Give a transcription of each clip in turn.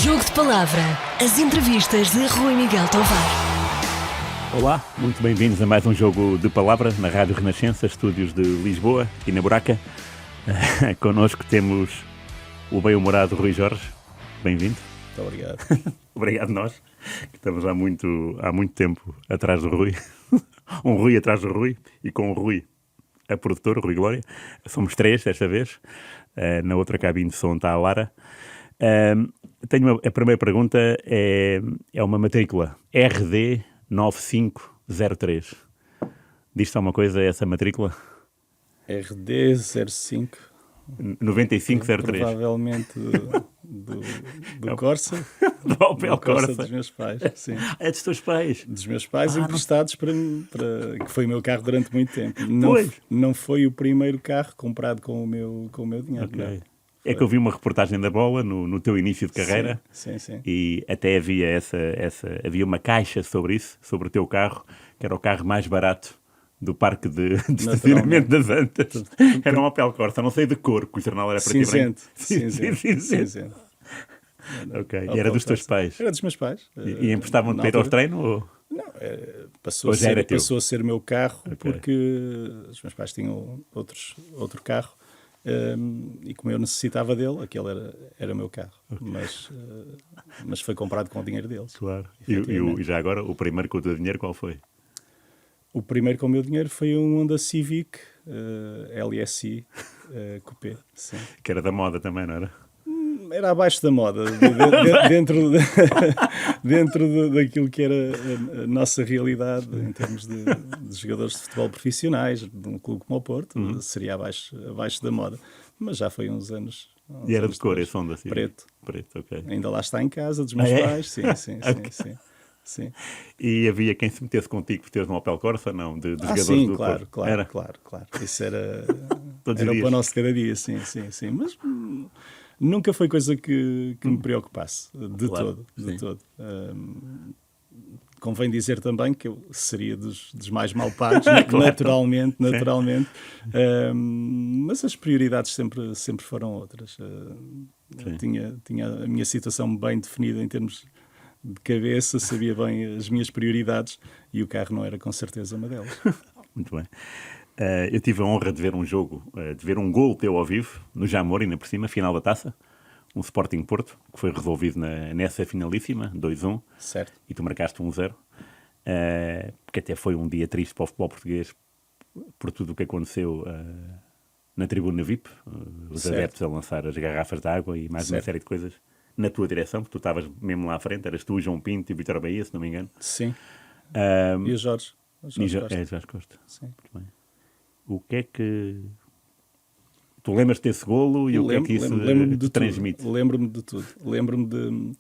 Jogo de Palavra. As entrevistas de Rui Miguel Tovar. Olá, muito bem-vindos a mais um Jogo de Palavra na Rádio Renascença, estúdios de Lisboa e na Buraca. Connosco temos o bem-humorado Rui Jorge. Bem-vindo. Muito obrigado. Obrigado nós, que estamos há muito tempo atrás do Rui. Um Rui atrás do Rui e com o Rui, a produtora, Rui Glória. Somos três desta vez. Na outra cabine de som está a Lara. A primeira pergunta é uma matrícula RD 9503. Diz-te alguma coisa essa matrícula? RD 05. 9503. Provavelmente do Corsa. Do Opel Corsa. Dos meus pais, sim. É dos teus pais? Dos meus pais, emprestados para que foi o meu carro durante muito tempo. Pois. Não foi o primeiro carro comprado com o meu dinheiro. Ok. Não. É que eu vi uma reportagem da Bola no teu início de carreira. Sim. E até havia havia uma caixa sobre isso, sobre o teu carro, que era o carro mais barato do parque de estacionamento das Antas. Era um Opel Corsa, não sei de cor, que o jornal era preto e branco. Cinzento. Ok, e era dos teus pais? Era dos meus pais. E emprestavam-te para ir aos treinos? Ou... Não, passou a ser o meu carro, Okay. Porque os meus pais tinham outro carro. E como eu necessitava dele, aquele era o meu carro, mas foi comprado com o dinheiro deles. Claro. E já agora, o primeiro com o teu dinheiro, qual foi? O primeiro com o meu dinheiro foi um Honda Civic LSI Coupé. Sim. Que era da moda também, não era? Era abaixo da moda, dentro daquilo que era a nossa realidade em termos de jogadores de futebol profissionais, de um clube como o Porto, seria abaixo da moda. Mas já foi uns anos. E era de cor esse Honda assim? Preto. Preto, ok. Ainda lá está em casa, dos meus pais, sim. Okay. Sim. E havia quem se metesse contigo por teres um Opel Corsa, não? De jogadores sim, do claro, Porto. Era? claro. Isso era Todos o os dias. pão nosso de cada dia, sim. Mas nunca foi coisa que me preocupasse, de Claro, todo. Convém dizer também que eu seria dos mais mal pagos, naturalmente. Mas as prioridades sempre foram outras. Tinha a minha situação bem definida em termos de cabeça, sabia bem as minhas prioridades e o carro não era com certeza uma delas. Muito bem. Eu tive a honra de ver um jogo, de ver um gol teu ao vivo, no Jamor, ainda por cima, final da taça, um Sporting Porto, que foi resolvido nessa finalíssima, 2-1, Certo. e tu marcaste 1-0, porque até foi um dia triste para o futebol português, por tudo o que aconteceu na tribuna VIP, os Certo. adeptos a lançar as garrafas de água e mais uma Certo. série de coisas, na tua direção, porque tu estavas mesmo lá à frente, eras tu, João Pinto e Vítor Bahia, se não me engano. Sim. Um, E o Jorge? Jorge Costa. Jorge Costa. Sim. Muito bem. O que é que... Tu lembras-te desse golo e o que é que isso te transmite? Lembro-me de tudo. Lembro-me de...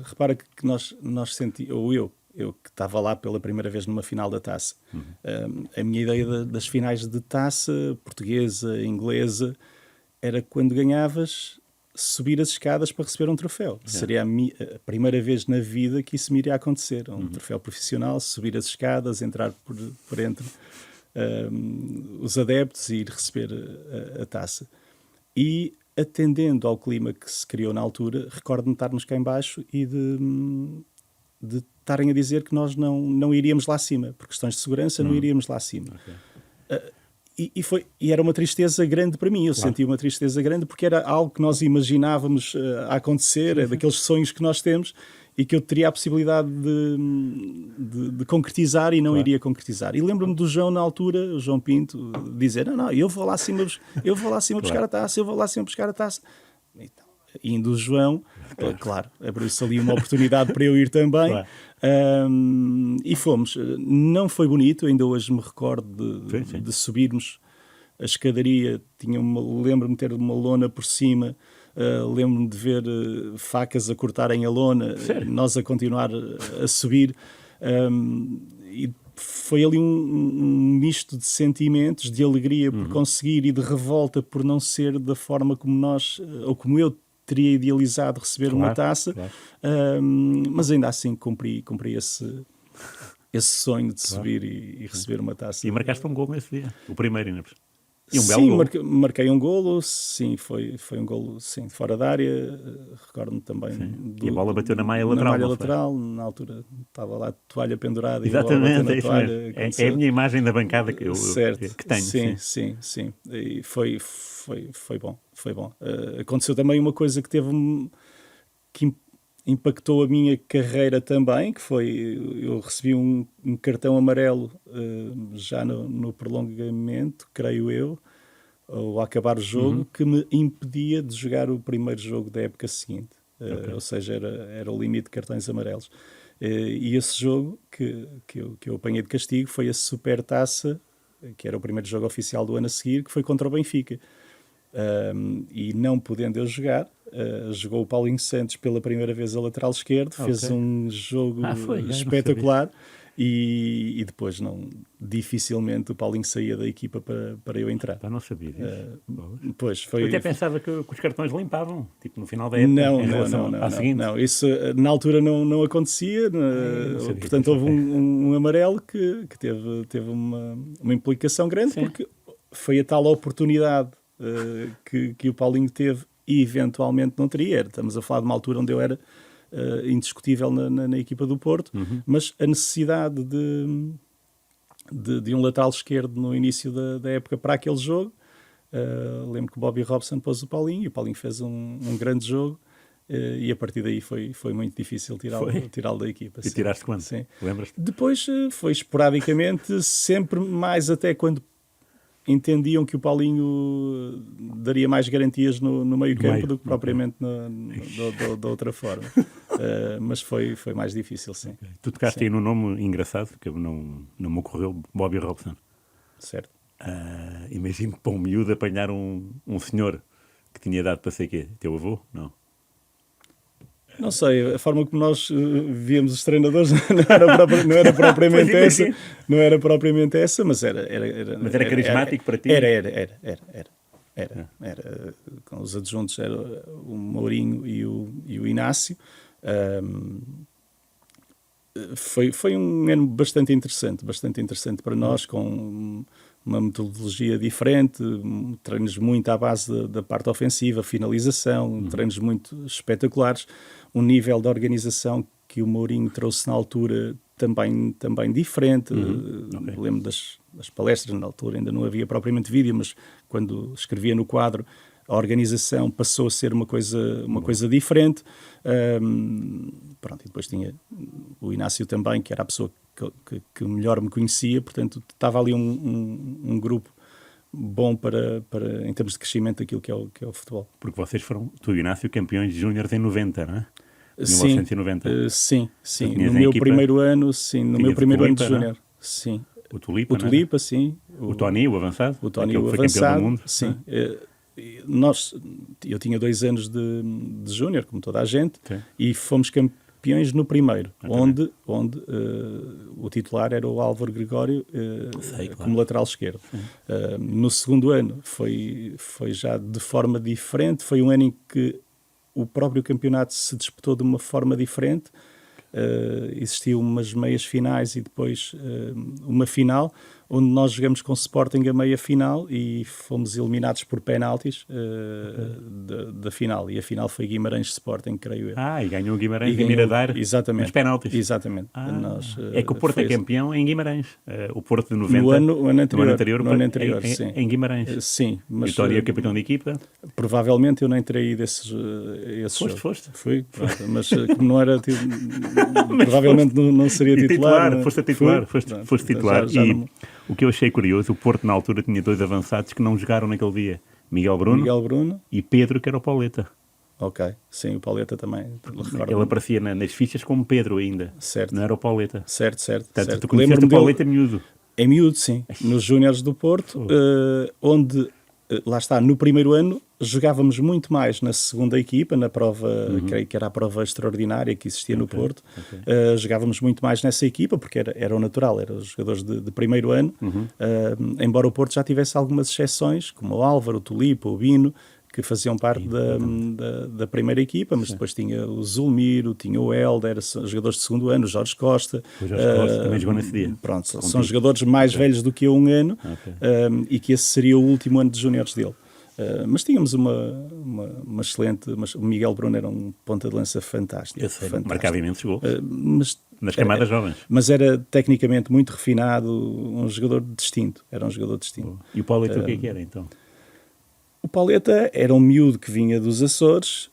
repara que nós sentimos... Ou eu que estava lá pela primeira vez numa final da taça. A minha ideia das finais de taça, portuguesa, inglesa, era quando ganhavas subir as escadas para receber um troféu. Seria a primeira vez na vida que isso me iria acontecer. Um troféu profissional, subir as escadas, entrar por entre os adeptos e ir receber a taça. E, atendendo ao clima que se criou na altura, recordo-me de estarmos cá em baixo e de estarem a dizer que nós não iríamos lá acima. Por questões de segurança, não iríamos lá acima. Okay. E era uma tristeza grande para mim. Eu senti uma tristeza grande porque era algo que nós imaginávamos a acontecer, é daqueles sonhos que nós temos e que eu teria a possibilidade de concretizar e não iria concretizar. E lembro-me do João, na altura, o João Pinto, dizer, não, eu vou lá acima buscar a taça, eu vou lá acima buscar a taça. Então, indo o João, claro, abriu-se ali uma oportunidade para eu ir também. Claro. E fomos. Não foi bonito, ainda hoje me recordo de subirmos a escadaria. Lembro-me de ter uma lona por cima, lembro-me de ver facas a cortarem a lona, nós a continuar a subir. E foi ali um misto de sentimentos, de alegria por conseguir e de revolta por não ser da forma como nós, ou como eu teria idealizado receber uma taça, mas ainda assim cumpri esse sonho de subir e receber uma taça. E marcaste um gol nesse dia, o primeiro ainda. E um belo Sim, golo. marquei um golo, sim, foi um golo sim, fora da área, recordo-me também. E a bola bateu na malha lateral, Na malha não foi? lateral, na altura estava lá a toalha pendurada e a bola bateu Exatamente, na é isso toalha. mesmo. É a Aconteceu. minha imagem da bancada Certo, que tenho. sim, Sim. sim. E foi bom, foi bom. Aconteceu também uma coisa que que impactou a minha carreira também, que foi, eu recebi um cartão amarelo já no prolongamento, creio eu, ou a acabar o jogo, que me impedia de jogar o primeiro jogo da época seguinte. Ou seja, era o limite de cartões amarelos. E esse jogo que eu apanhei de castigo foi a Supertaça, que era o primeiro jogo oficial do ano a seguir, que foi contra o Benfica. E não podendo eu jogar, jogou o Paulinho Santos pela primeira vez a lateral esquerdo, fez um jogo Foi, espetacular e depois dificilmente o Paulinho saía da equipa para eu entrar. Não sabia disso. Pois, Eu até pensava que os cartões limpavam, tipo no final da época, em relação à seguinte. não. Isso na altura não acontecia, sabia portanto disso, houve um amarelo que teve uma implicação grande, Sim. porque foi a tal oportunidade que o Paulinho teve e eventualmente não teria. Estamos a falar de uma altura onde eu era indiscutível na equipa do Porto, mas a necessidade de um lateral esquerdo no início da época para aquele jogo, lembro que o Bobby Robson pôs o Paulinho e o Paulinho fez um grande jogo. E a partir daí foi muito difícil tirá-lo da equipa. E tiraste quando? Sim. Lembras-te? Depois foi esporadicamente, sempre mais até quando entendiam que o Paulinho daria mais garantias no meio campo do que propriamente da outra forma. Mas foi mais difícil, sim. Tu tocaste aí num nome engraçado, que não me ocorreu, Bobby Robson. Certo. Imagino para um miúdo apanhar um senhor que tinha idade para ser quê? Teu avô? Não. Não sei, a forma como nós víamos os treinadores não era propriamente essa, não era propriamente essa, mas era carismático para ti? Era. Com os adjuntos era o Mourinho e o Inácio. Foi um ano bastante interessante para nós, com uma metodologia diferente, treinos muito à base da parte ofensiva, finalização, treinos muito espetaculares, um nível de organização que o Mourinho trouxe na altura também diferente. Lembro das palestras, na altura ainda não havia propriamente vídeo, mas quando escrevia no quadro, a organização passou a ser uma coisa diferente. E depois tinha o Inácio também, que era a pessoa que melhor me conhecia, portanto estava ali um grupo bom para em termos de crescimento daquilo que é o futebol. Porque vocês foram, tu e o Inácio, campeões de júniores em 90, não é? 1990. Sim. No meu primeiro ano, de júnior. Sim. O Tulipa, sim. O Tony, o avançado. O Tony, o foi avançado. Campeão do mundo. Sim. Eu tinha 2 anos de júnior, como toda a gente, e fomos campeões no primeiro, onde o titular era o Álvaro Gregório, como lateral esquerdo. No segundo ano foi já de forma diferente, foi um ano em que o próprio campeonato se disputou de uma forma diferente. Existiam umas meias finais e depois uma final, onde nós jogamos com o Sporting a meia final e fomos eliminados por penaltis da final. E a final foi Guimarães Sporting, creio eu. E ganhou o Guimarães e Miradar nos penaltis. Exatamente. É que o Porto é campeão em Guimarães. O Porto de 90. No ano anterior, sim. Em Guimarães. Sim. Mas Vitória é capitão de equipa. Provavelmente eu nem terei ido esse jogo. Foste? Fui, mas como não era... provavelmente não seria titular. Foste titular. O que eu achei curioso, o Porto na altura tinha 2 avançados que não jogaram naquele dia. Miguel Bruno e Pedro, que era o Pauleta. Ok, sim, o Pauleta também. Ele aparecia nas fichas como Pedro ainda. Certo. Não era o Pauleta. Certo. Portanto, tu conheceste o Pauleta miúdo. Em miúdo, sim. Nos Júniores do Porto, onde, lá está, no primeiro ano, jogávamos muito mais na segunda equipa, na prova, creio que era a prova extraordinária que existia no Porto. Jogávamos muito mais nessa equipa, porque era o natural, eram os jogadores de primeiro ano. Embora o Porto já tivesse algumas exceções, como o Álvaro, o Tulipa, o Bino, que faziam parte da primeira equipa, mas depois tinha o Zulmiro, tinha o Helder, jogadores de segundo ano, o Jorge Costa. O Jorge Costa também jogou nesse dia. Pronto, são jogadores mais velhos do que eu um ano, e que esse seria o último ano de júniores dele. Mas tínhamos uma excelente... Mas o Miguel Bruno era um ponta de lança fantástico. Eu sei, marcava imensos gols. Nas camadas jovens. Mas era tecnicamente muito refinado, um jogador distinto. Era um jogador distinto. E o Pauleta o que é que era, então? O Pauleta era um miúdo que vinha dos Açores,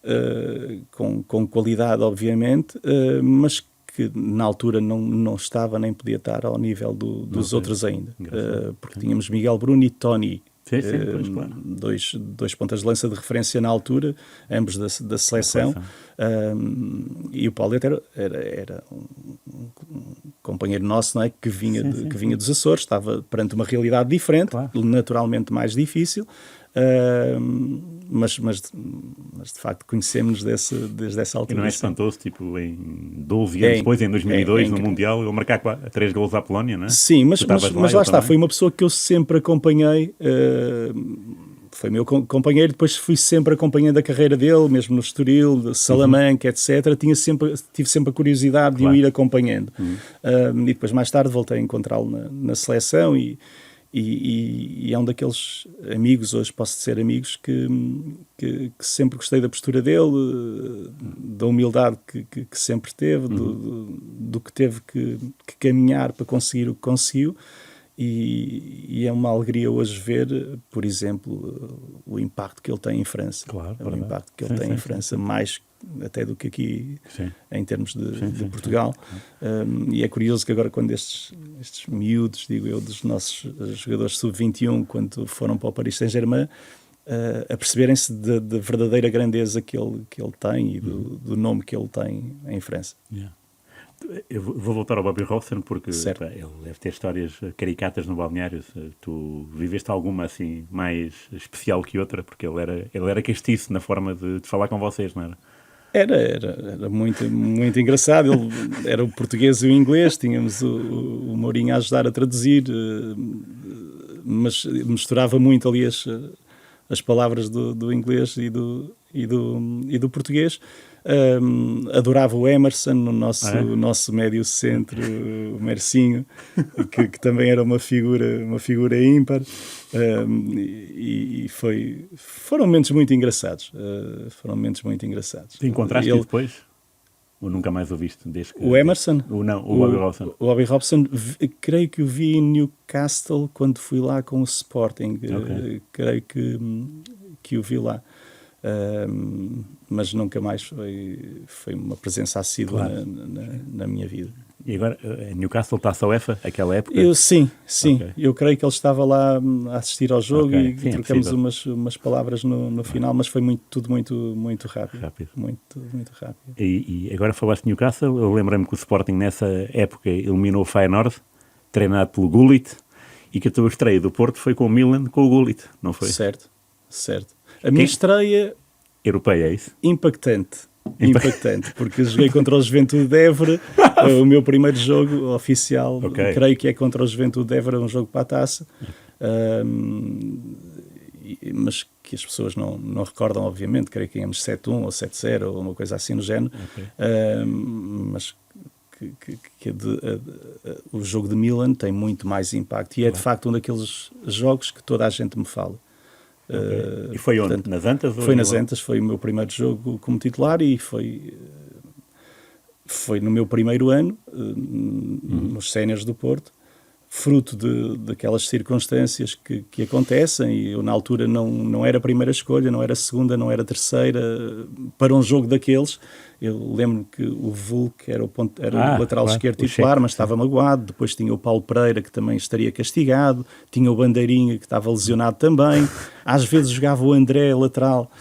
com qualidade, obviamente, mas que na altura não estava nem podia estar ao nível dos outros ainda. Porque tínhamos Miguel Bruno e Tony. Sim, pois, claro. Dois pontas de lança de referência na altura, ambos da seleção. E o Pauleta era um companheiro nosso, não é? que vinha dos Açores, estava perante uma realidade diferente, claro. Naturalmente mais difícil, mas de facto conhecemos desde essa altura. E não é espantoso, tipo, em 12 anos depois, em 2002, no Mundial, ele marcar 3 golos à Polónia, não é? Sim, mas lá está, foi uma pessoa que eu sempre acompanhei, foi meu companheiro, depois fui sempre acompanhando a carreira dele, mesmo no Estoril, Salamanca, etc. Tive sempre a curiosidade de o ir acompanhando. E depois, mais tarde, voltei a encontrá-lo na seleção e é um daqueles amigos, hoje posso dizer amigos, que sempre gostei da postura dele, da humildade que sempre teve, do que teve que caminhar para conseguir o que conseguiu. E é uma alegria hoje ver, por exemplo, o impacto que ele tem em França. Claro, o impacto que ele tem em França, mais até do que aqui em termos de Portugal. E é curioso que agora, quando estes miúdos, digo eu, dos nossos jogadores sub-21, quando foram para o Paris Saint-Germain, a perceberem-se da verdadeira grandeza que ele tem e do nome que ele tem em França. Yeah. Eu vou voltar ao Bobby Robson porque ele deve ter histórias caricatas no balneário. Tu viveste alguma assim mais especial que outra? Porque ele era castiço na forma de falar com vocês, não era? Era muito, muito engraçado. Ele era o português e o inglês, tínhamos o Mourinho a ajudar a traduzir, mas misturava muito ali as palavras do inglês e do português. Adorava o Emerson, o nosso médio centro, o Mercinho, que também era uma figura ímpar, e foram momentos muito engraçados. Te encontraste depois? Ou nunca mais ouviste? O Emerson? O Bobby Robson. O Bobby Robson, creio que o vi em Newcastle quando fui lá com o Sporting. Creio que o vi lá. Mas nunca mais foi uma presença assídua na minha vida. E agora, Newcastle está-se a UEFA, aquela época? Sim. Okay. Eu creio que ele estava lá a assistir ao jogo e trocamos umas palavras no final, mas foi tudo muito rápido. Muito rápido. E agora falaste de Newcastle, eu lembrei-me que o Sporting nessa época eliminou o Feyenoord, treinado pelo Gullit, e que a tua estreia do Porto foi com o Milan, com o Gullit, não foi? Certo. A minha estreia... Europeia, é isso? Impactante, porque joguei contra o Juventude de Évora, o meu primeiro jogo oficial, creio que é contra o Juventude de Évora, um jogo para a taça, mas que as pessoas não recordam, obviamente, creio que ganhamos 7-1 ou 7-0 ou uma coisa assim no género, mas o jogo de Milan tem muito mais impacto e é de facto um daqueles jogos que toda a gente me fala. E foi onde? Portanto, nas Antas? Foi nas Antas, foi o meu primeiro jogo como titular e foi no meu primeiro ano, nos séniores do Porto, fruto daquelas circunstâncias que acontecem, e eu na altura não era a primeira escolha, não era a segunda, não era a terceira, para um jogo daqueles. Eu lembro que o Vulk era o lateral esquerdo titular, mas estava magoado. Depois tinha o Paulo Pereira, que também estaria castigado. Tinha o Bandeirinha, que estava lesionado também. Às vezes jogava o André, lateral,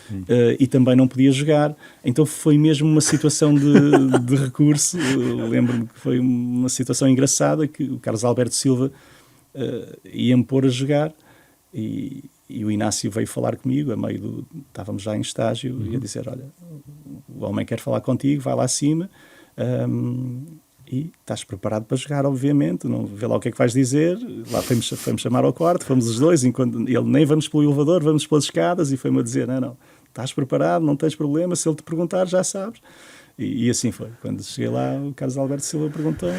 e também não podia jogar. Então foi mesmo uma situação de recurso. Lembro-me que foi uma situação engraçada, que o Carlos Alberto Silva ia-me pôr a jogar, e o Inácio veio falar comigo, estávamos já em estágio, e a dizer, olha, o homem quer falar contigo, vai lá acima. e estás preparado para jogar, obviamente, não, vê lá o que é que vais dizer. Lá fomos chamar ao quarto, fomos os dois, enquanto ele nem vamos pelo elevador, vamos pelas escadas, e foi-me a dizer, não, estás preparado, não tens problema, se ele te perguntar já sabes. E assim foi. Quando cheguei lá, o Carlos Alberto Silva perguntou-me,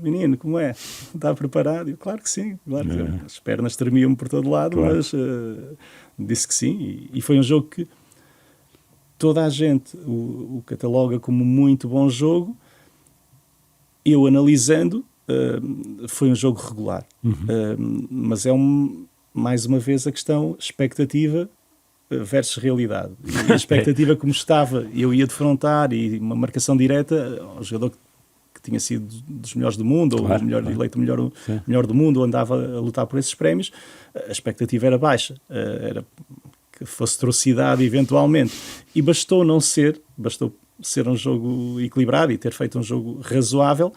menino, como é? Está preparado? Eu, claro que sim, claro que as pernas tremiam-me por todo lado, claro. Mas disse que sim, e foi um jogo que toda a gente o cataloga como muito bom jogo. Eu analisando, foi um jogo regular, mas mais uma vez a questão expectativa versus realidade. E a expectativa como estava, eu ia defrontar e uma marcação direta, um jogador que tinha sido dos melhores do mundo, ou eleito melhor do mundo, ou andava a lutar por esses prémios, a expectativa era baixa, era que fosse atrocidade eventualmente, e bastou ser um jogo equilibrado e ter feito um jogo razoável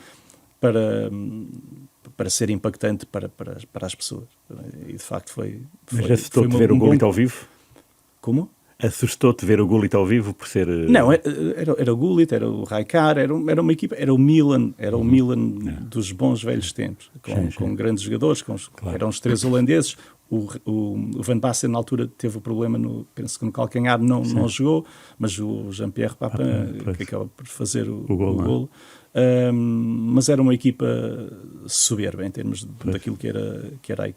para ser impactante para as pessoas. E de facto foi... Mas assustou-te ver o Gullit ao vivo? Como? Assustou-te ver o Gullit ao vivo por ser... Não, era o Gullit, era o Rijkaard, era uma equipa, era o Milan dos bons velhos tempos, com grandes jogadores, eram os 3 holandeses. O Van Basten na altura teve o problema, penso que no calcanhar não jogou, mas o Jean-Pierre Papin, que acaba por fazer o golo. Mas era uma equipa soberba em termos daquilo que era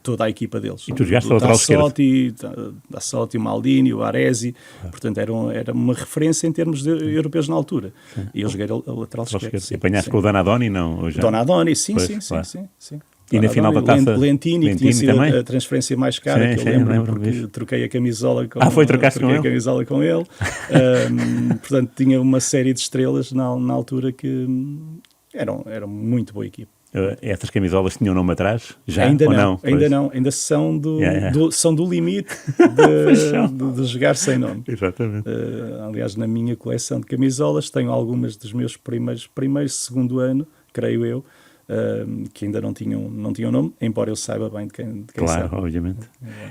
toda a equipa deles. E tu jogaste ao lateral esquerdo? Dassotti, o Maldini, o Aresi, portanto era uma referência em termos europeus na altura. Sim. E eu joguei a lateral esquerdo. E apanhaste com o Donadoni, não? Donadoni, sim. E na final da taça? Lentini, que tinha sido também? A transferência mais cara, que eu lembro porque troquei a camisola com ele. Trocaste com ele? A camisola com ele. Portanto, tinha uma série de estrelas na altura que era muito boa equipe. Essas camisolas tinham nome atrás? Já? Ainda ou não? Ainda são do limite de jogar sem nome. Exatamente. Aliás, na minha coleção de camisolas tenho algumas dos meus primeiro, segundo ano, creio eu, que ainda não tinham nome, embora eu saiba bem de quem claro, sabe. Obviamente.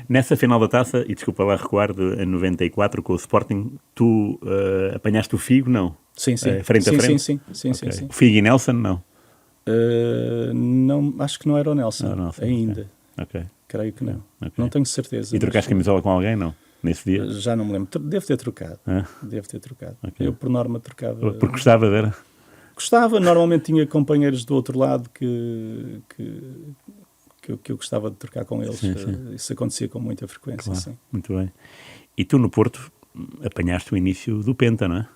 Nessa final da taça, e desculpa lá recuar, em 94, com o Sporting, tu apanhaste o Figo, não? Sim. Frente a frente? Sim. O Figo e Nelson, não? Não, acho que não era o Nelson, ainda. Okay. Creio que não. Okay. Não tenho certeza. E trocaste camisola com alguém, não? Nesse dia? Já não me lembro. Devo ter trocado. Okay. Eu, por norma, trocava... Porque gostava de ver... Gostava, normalmente tinha companheiros do outro lado que eu gostava de trocar com eles. Sim. Isso acontecia com muita frequência. Claro. Sim. Muito bem. E tu no Porto apanhaste o início do Penta, não é?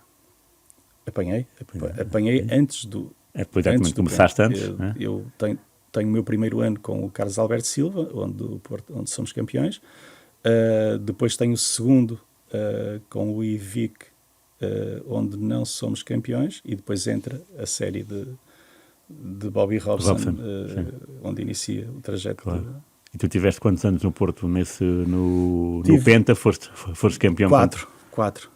Apanhei antes do... Depois começaste antes. Eu tenho o meu primeiro ano com o Carlos Alberto Silva, onde somos campeões. Depois tenho o segundo com o Ivic, onde não somos campeões, e depois entra a série de Bobby Robson. Onde inicia o trajeto. Claro. E tu tiveste quantos anos no Porto no Penta? Foste campeão? 4.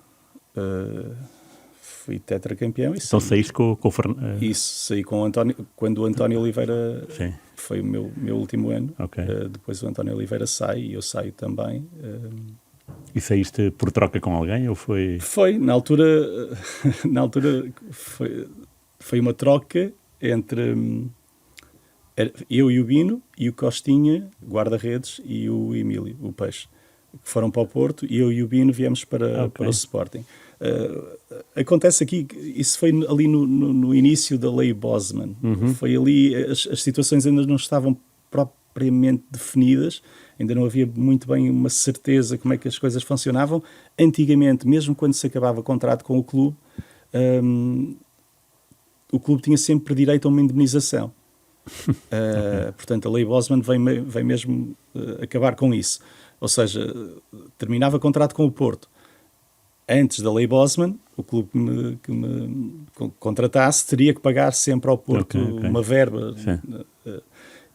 Fui tetracampeão. Então saíste com o Fernando? Isso, saí com o António, quando o António Oliveira foi o meu último ano. Okay. Depois o António Oliveira sai e eu saio também. E saíste por troca com alguém ou foi? Foi, na altura foi uma troca entre eu e o Bino e o Costinha, guarda-redes, e o Emílio, o Peixe, que foram para o Porto, e eu e o Bino viemos para o Sporting. Acontece aqui, isso foi ali no início da lei Bosman. Foi ali, as situações ainda não estavam propriamente definidas, ainda não havia muito bem uma certeza como é que as coisas funcionavam. Antigamente, mesmo quando se acabava o contrato com o clube tinha sempre direito a uma indemnização. Portanto, a lei Bosman vem mesmo acabar com isso. Ou seja, terminava o contrato com o Porto. Antes da lei Bosman, o clube que me contratasse teria que pagar sempre ao Porto uma verba.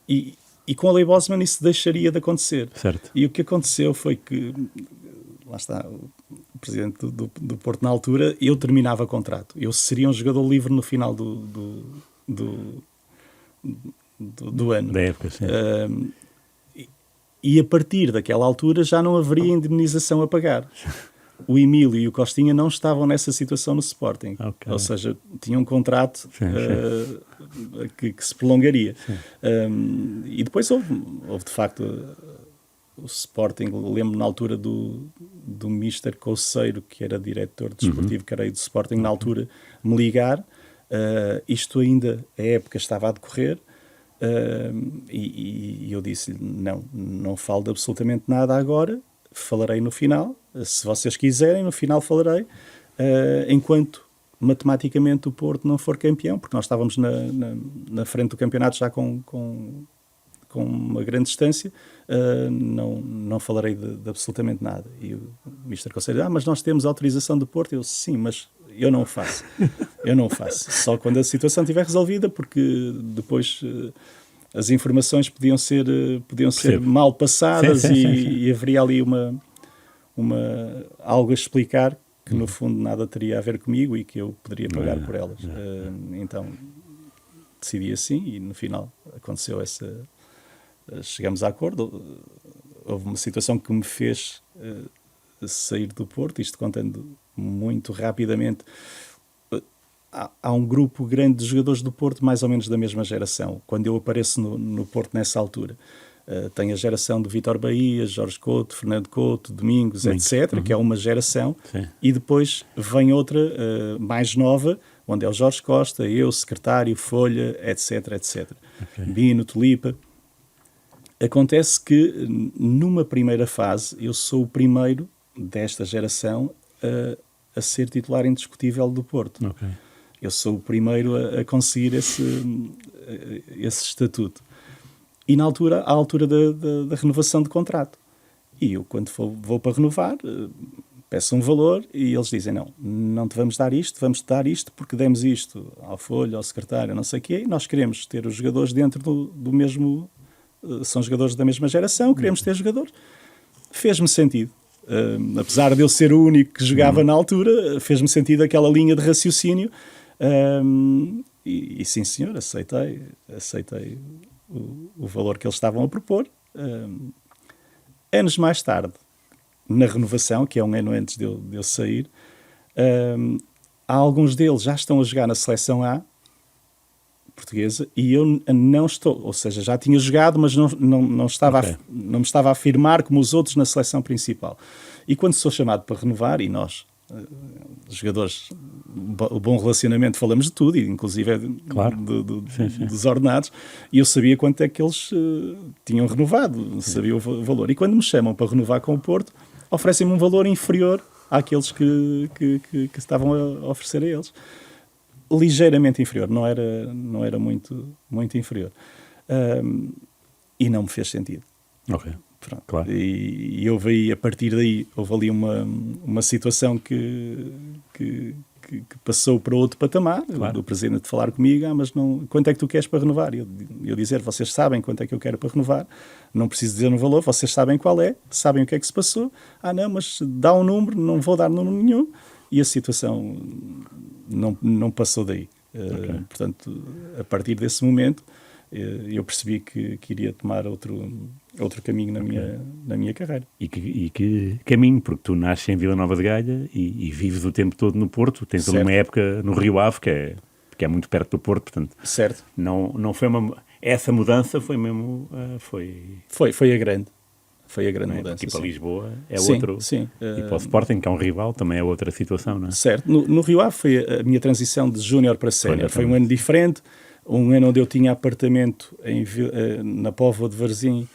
E com a lei Bosman isso deixaria de acontecer. Certo. E o que aconteceu foi que, lá está, o presidente do Porto na altura, eu terminava o contrato. Eu seria um jogador livre no final do ano. Da época, sim. E a partir daquela altura já não haveria indemnização a pagar. o Emílio e o Costinha não estavam nessa situação no Sporting. Ok. Ou seja, tinham um contrato Sim. que se prolongaria. E depois houve de facto o Sporting, lembro na altura do Mister Couceiro, que era diretor desportivo, que era aí do Sporting, na altura, me ligar. Isto ainda, a época estava a decorrer, e eu disse-lhe, não falo de absolutamente nada agora, falarei no final, se vocês quiserem, no final falarei, enquanto matematicamente o Porto não for campeão, porque nós estávamos na frente do campeonato já com uma grande distância, não falarei de absolutamente nada. E o Mister Conselho, mas nós temos autorização do Porto. Eu, sim, mas eu não o faço. Eu não o faço. Só quando a situação estiver resolvida, porque depois as informações podiam ser mal passadas. Sim. E haveria ali algo a explicar que no fundo nada teria a ver comigo e que eu poderia pagar por elas. Então decidi assim e no final aconteceu essa... Chegamos a acordo. Houve uma situação que me fez sair do Porto, isto contando muito rapidamente. Há um grupo grande de jogadores do Porto mais ou menos da mesma geração. Quando eu apareço no Porto nessa altura, tem a geração de Vítor Bahia, Jorge Couto, Fernando Couto, Domingos, etc., que é uma geração. Sim. E depois vem outra mais nova, onde é o Jorge Costa, eu, secretário, Folha, etc. Okay. Bino, Tulipa. Acontece que, numa primeira fase, eu sou o primeiro desta geração a ser titular indiscutível do Porto. Okay. Eu sou o primeiro a conseguir esse estatuto. E à altura da renovação de contrato. E eu, quando vou para renovar, peço um valor e eles dizem, não te vamos dar isto, vamos-te dar isto porque demos isto ao Folha, ao secretário, não sei o quê, e nós queremos ter os jogadores dentro do mesmo... São jogadores da mesma geração, queremos ter jogadores. Fez-me sentido. Apesar de eu ser o único que jogava na altura, fez-me sentido aquela linha de raciocínio. E sim, senhor, aceitei o valor que eles estavam a propor. Anos mais tarde, na renovação, que é um ano antes de eu sair, há alguns deles já estão a jogar na seleção A portuguesa e eu não estou, ou seja, já tinha jogado, mas não me estava a afirmar como os outros na seleção principal. E quando sou chamado para renovar, e nós, jogadores, o bom relacionamento, falamos de tudo, inclusive claro. Dos ordenados, e eu sabia quanto é que eles tinham renovado, sabia o valor. E quando me chamam para renovar com o Porto, oferecem-me um valor inferior àqueles que estavam a oferecer a eles. Ligeiramente inferior, não era muito inferior. E não me fez sentido. Ok, Pronto. claro. E a partir daí, houve ali uma situação que passou para outro patamar, claro. do presidente falar comigo, mas não, quanto é que tu queres para renovar? Eu dizer, vocês sabem quanto é que eu quero para renovar, não preciso dizer um valor, vocês sabem qual é, sabem o que é que se passou, não, mas dá um número, não vou dar número nenhum, e a situação não passou daí. Okay. Portanto, a partir desse momento, eu percebi que iria tomar outro caminho na minha carreira. E que caminho, porque tu nasces em Vila Nova de Gaia e vives o tempo todo no Porto, tens ali uma época no Rio Ave, que é muito perto do Porto, portanto... Certo. Não foi essa mudança foi mesmo... Foi a grande. Foi a grande mudança. Porque para Lisboa é sim, outro... Sim. E para o Sporting, que é um rival, também é outra situação, não é? Certo. No Rio Ave foi a minha transição de júnior para sénior. Foi um ano diferente, um ano onde eu tinha apartamento na Póvoa de Varzim,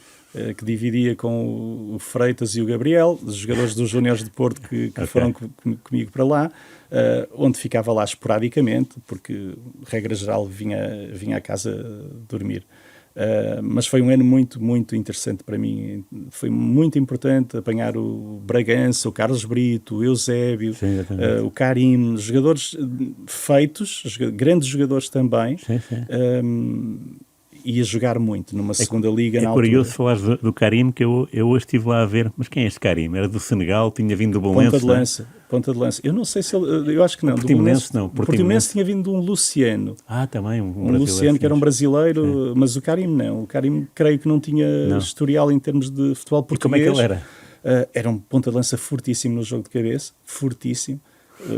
que dividia com o Freitas e o Gabriel, os jogadores dos Júniores de Porto que foram comigo para lá, onde ficava lá esporadicamente, porque, regra geral, vinha à casa dormir. Mas foi um ano muito, muito interessante para mim. Foi muito importante apanhar o Bragança, o Carlos Brito, o Eusébio, o Karim, jogadores feitos, grandes jogadores também. Sim. E a jogar muito numa segunda liga na altura. É curioso falares do Karim, que eu hoje estive lá a ver. Mas quem é este Karim? Era do Senegal, tinha vindo do Bolonense? Ponta de lança. Eu não sei se ele... Eu acho que não. Portimonense não. Portimonense tinha vindo de um Luciano. Também um brasileiro. Luciano, que era um brasileiro, mas o Karim não. O Karim, creio que não tinha historial em termos de futebol português. E como é que ele era? Era um ponta de lança fortíssimo no jogo de cabeça, fortíssimo,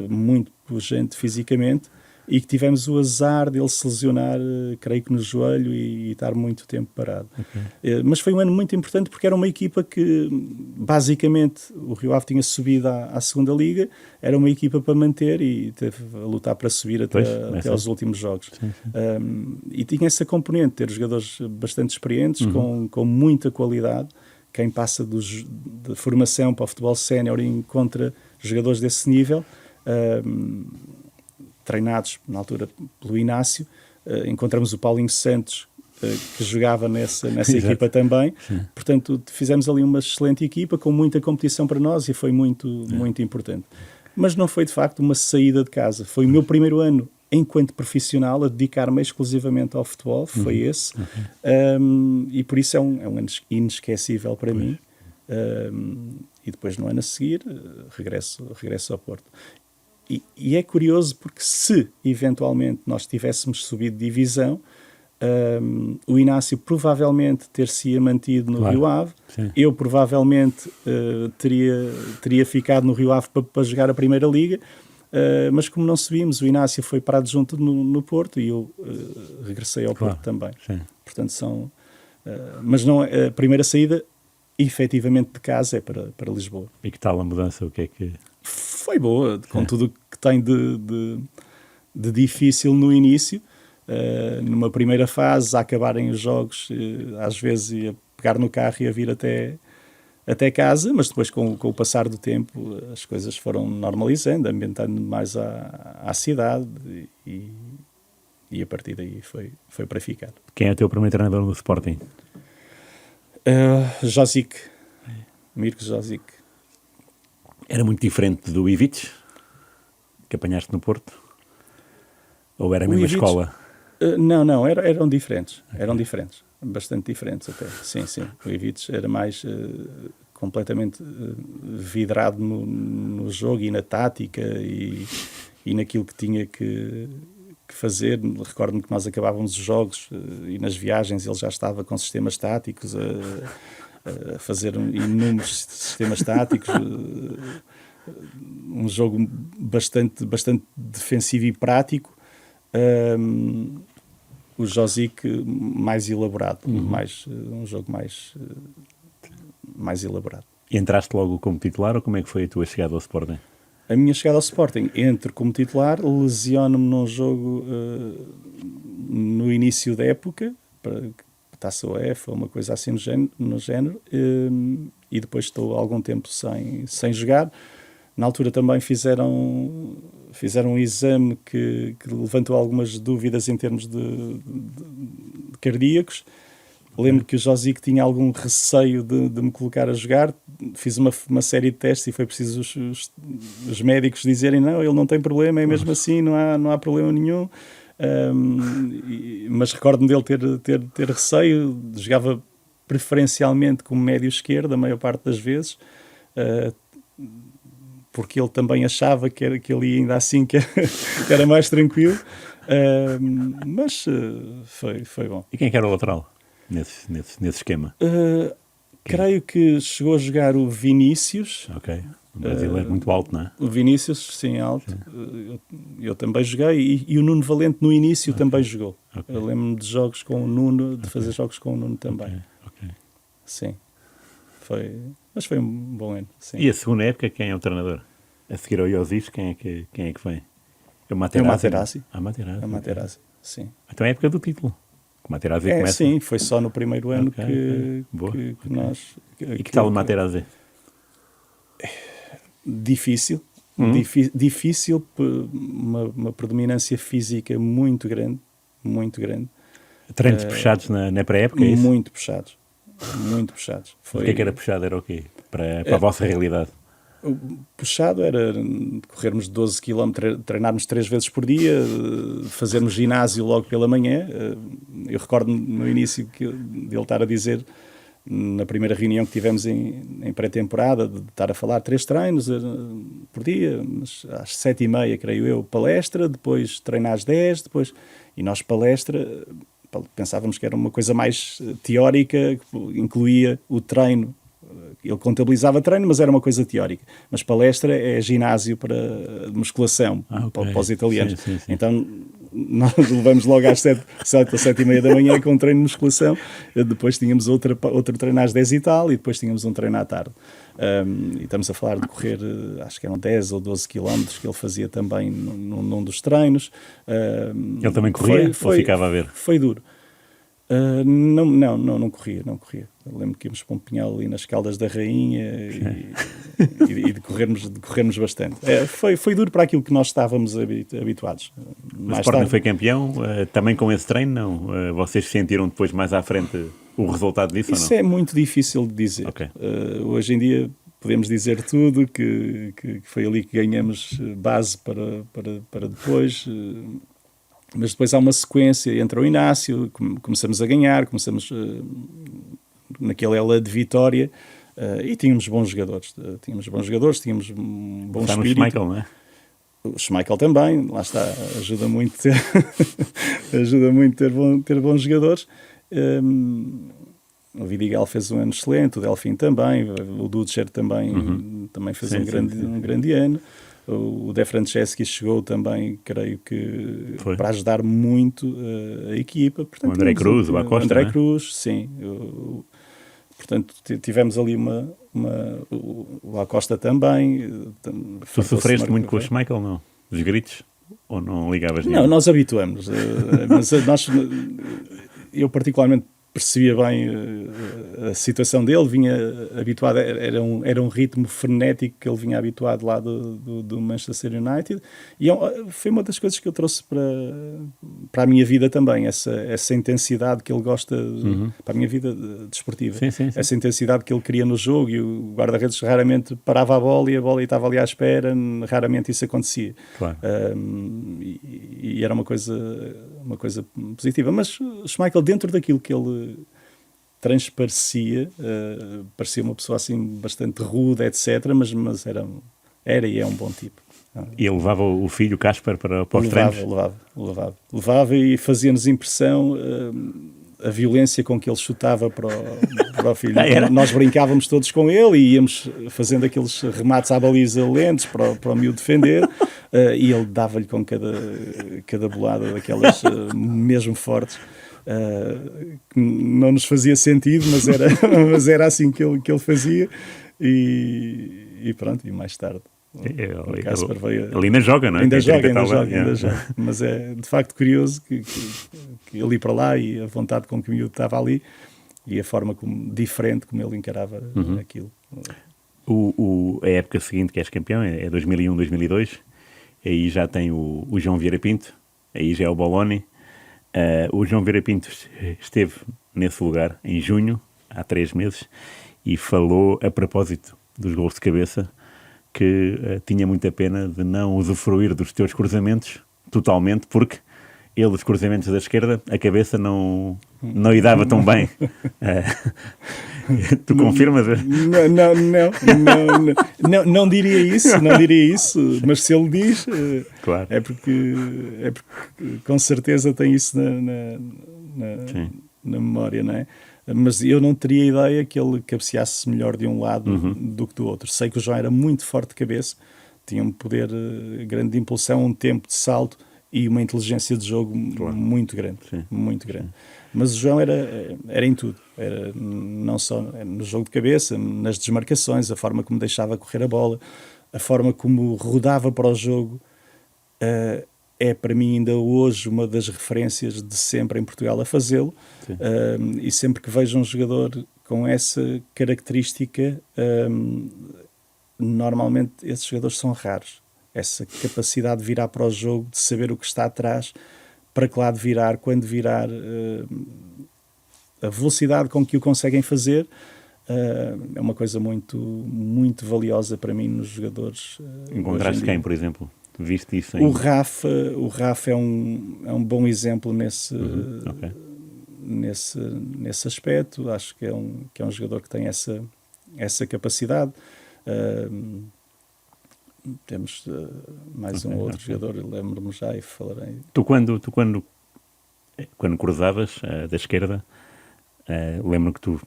muito pujante fisicamente, e que tivemos o azar dele se lesionar, creio que no joelho, e estar muito tempo parado. Mas foi um ano muito importante porque era uma equipa que, basicamente, o Rio Ave tinha subido à segunda liga, era uma equipa para manter e teve a lutar para subir até aos últimos jogos. Sim, sim. E tinha essa componente, ter jogadores bastante experientes, com muita qualidade. Quem passa de formação para o futebol sénior e encontra jogadores desse nível, treinados na altura pelo Inácio. Encontramos o Paulinho Santos, que jogava nessa equipa também. Sim. Portanto, fizemos ali uma excelente equipa com muita competição para nós e foi muito importante. Mas não foi de facto uma saída de casa. Foi o meu primeiro ano enquanto profissional a dedicar-me exclusivamente ao futebol, foi esse. E por isso é um ano inesquecível para mim. E depois no ano a seguir regresso ao Porto. E é curioso porque se eventualmente nós tivéssemos subido de divisão, o Inácio provavelmente ter-se mantido no Rio Ave. Sim. Eu provavelmente teria ficado no Rio Ave para jogar a Primeira Liga, mas como não subimos, o Inácio foi para adjunto no Porto e eu regressei ao Porto também. Sim. Portanto, mas não, a primeira saída efetivamente de casa é para Lisboa. E que tal a mudança? O que é que... Foi boa, com tudo o que tem de difícil no início. Numa primeira fase, a acabarem os jogos, às vezes ia pegar no carro e ia vir até casa, mas depois com o passar do tempo as coisas foram normalizando, ambientando mais à cidade e a partir daí foi para ficar. Quem é o teu primeiro treinador no Sporting? Josic, Mirko Josic. Era muito diferente do Ivic, que apanhaste no Porto? Ou era a mesma escola? Não, eram diferentes. Eram diferentes. Bastante diferentes até. Sim. O Ivic era mais completamente vidrado no jogo e na tática e naquilo que tinha que fazer. Recordo-me que nós acabávamos os jogos e nas viagens ele já estava com sistemas táticos a fazer inúmeros sistemas táticos, um jogo bastante defensivo e prático. O Josic mais elaborado, um jogo mais elaborado. E entraste logo como titular ou como é que foi a tua chegada ao Sporting? A minha chegada ao Sporting, entro como titular, lesiono-me num jogo no início da época, para Taça UEFA, uma coisa assim no género, e depois estou algum tempo sem jogar. Na altura também fizeram um exame que levantou algumas dúvidas em termos de cardíacos. Lembro que o Josic tinha algum receio de me colocar a jogar. Fiz uma série de testes e foi preciso os médicos dizerem não, ele não tem problema, é mesmo assim, não há problema nenhum. Mas recordo-me dele ter receio. Jogava preferencialmente como médio esquerdo a maior parte das vezes, porque ele também achava que ele ia ainda assim que era mais tranquilo, mas foi bom. E quem é que era o lateral nesse esquema? Creio que chegou a jogar o Vinícius. Ok, o brasileiro é muito alto, não é? O Vinícius, sim, alto. Eu também joguei e o Nuno Valente no início também jogou. Okay. Eu lembro-me de jogos com o Nuno, de fazer jogos com o Nuno também. Okay. Sim, mas foi um bom ano. Sim. E a segunda época, quem é o treinador? A seguir ao Iosif, quem é que vem? É o Materazzi? É o Materazzi, sim. Então é a época do título. O Materazzi começa... Sim, foi só no primeiro ano que nós... E que tal o Materazzi? Difícil, difícil, uma predominância física muito grande. Treinos puxados na pré-época, é isso? Muito puxados. O que era puxado? Era o quê? Para a vossa realidade? O puxado era corrermos 12 km, treinarmos 3 vezes por dia, fazermos ginásio logo pela manhã. Eu recordo-me no início dele estar a dizer, na primeira reunião que tivemos em pré-temporada, de estar a falar 3 treinos por dia, mas às 7h30, creio eu, palestra, depois treinar às 10, e nós palestra, pensávamos que era uma coisa mais teórica, que incluía o treino ele contabilizava treino, mas era uma coisa teórica. Mas palestra é ginásio para musculação, ok. para os italianos. Sim, sim, sim. Então nós levamos logo às 7 ou 7:30 da manhã com um treino de musculação. Depois tínhamos outro treino às 10 e tal, e depois tínhamos um treino à tarde. E estamos a falar de correr, acho que eram 10 ou 12 quilómetros que ele fazia também num dos treinos. Ele também corria ou ficava a ver? Foi duro. Não corria. Eu lembro que íamos para um pinhal ali nas Caldas da Rainha e de corrermos bastante. Foi duro para aquilo que nós estávamos habituados. O Sporting foi campeão, também com esse treino, não? Vocês sentiram depois mais à frente o resultado disso Isso ou não? é muito difícil de dizer. Ok. Hoje em dia podemos dizer tudo, que foi ali que ganhamos base para depois... Mas depois há uma sequência, entra o Inácio, começamos a ganhar, começamos naquela ela de vitória, e tínhamos bons jogadores. Tínhamos um bom Está no espírito. Schmeichel, não é? O Schmeichel também, lá está, ajuda muito ter bons jogadores. O Vidigal fez um ano excelente, o Delfim também, o Dudscher também fez um grande ano. O De Franceschi chegou também, creio que, para ajudar muito a equipa. Portanto, o André Cruz, o Acosta, André né? Cruz, sim. Portanto, tivemos ali o Acosta também. Tu sofreste muito com o Schmeichel, não? Os gritos? Ou não ligavas Não, nenhum? nós habituamos. Mas eu particularmente percebia bem a situação dele, vinha habituado, era um ritmo frenético que ele vinha habituado lá do Manchester United, e foi uma das coisas que eu trouxe para a minha vida também, essa intensidade que ele gosta, para a minha vida desportiva, Sim. essa intensidade que ele queria no jogo, e o guarda-redes raramente parava a bola estava ali à espera, raramente isso acontecia. Claro. E era uma coisa positiva, mas o Schmeichel, dentro daquilo que ele transparecia, parecia uma pessoa assim bastante rude, etc, mas era e é um bom tipo. E ele levava o filho Casper para os treinos? Levava e fazia-nos impressão a violência com que ele chutava para o filho. Nós brincávamos todos com ele e íamos fazendo aqueles remates à baliza lentos para o miúdo defender, e ele dava-lhe com cada bolada daquelas mesmo fortes, que não nos fazia sentido, mas era assim que ele fazia, e pronto, e mais tarde o Casper veio, ele ainda joga, não é? Ainda joga. Mas é de facto curioso que ele ia para lá, e a vontade com que o miúdo estava ali, e a forma diferente como ele encarava aquilo. A época seguinte que és campeão é 2001, 2002, aí já tem o João Vieira Pinto, aí já é o Boloni. O João Vieira Pinto esteve nesse lugar em junho, há 3 meses, e falou a propósito dos gols de cabeça que tinha muita pena de não usufruir dos teus cruzamentos totalmente, porque ele, os cruzamentos da esquerda, a cabeça não lhe dava tão bem. Tu confirmas? Não diria isso, mas se ele diz, claro. é porque com certeza tem isso na memória, não é? Mas eu não teria ideia que ele cabeceasse melhor de um lado do que do outro. Sei que o João era muito forte de cabeça, tinha um poder grande de impulsão, um tempo de salto e uma inteligência de jogo muito grande. Sim. Muito grande. Mas o João era em tudo. Era não só no jogo de cabeça, nas desmarcações, a forma como deixava correr a bola, a forma como rodava para o jogo. É para mim ainda hoje uma das referências de sempre em Portugal a fazê-lo, e sempre que vejo um jogador com essa característica, normalmente esses jogadores são raros. Essa capacidade de virar para o jogo, de saber o que está atrás, para que lado virar, quando virar, a velocidade com que o conseguem fazer, é uma coisa muito, muito valiosa para mim nos jogadores. Encontraste quem, por exemplo? Viste isso O Rafa é um bom exemplo nesse aspecto. Acho que é um jogador que tem essa capacidade. Temos mais um outro jogador, lembro-me já e falarei. Tu quando cruzavas da esquerda, lembro que tu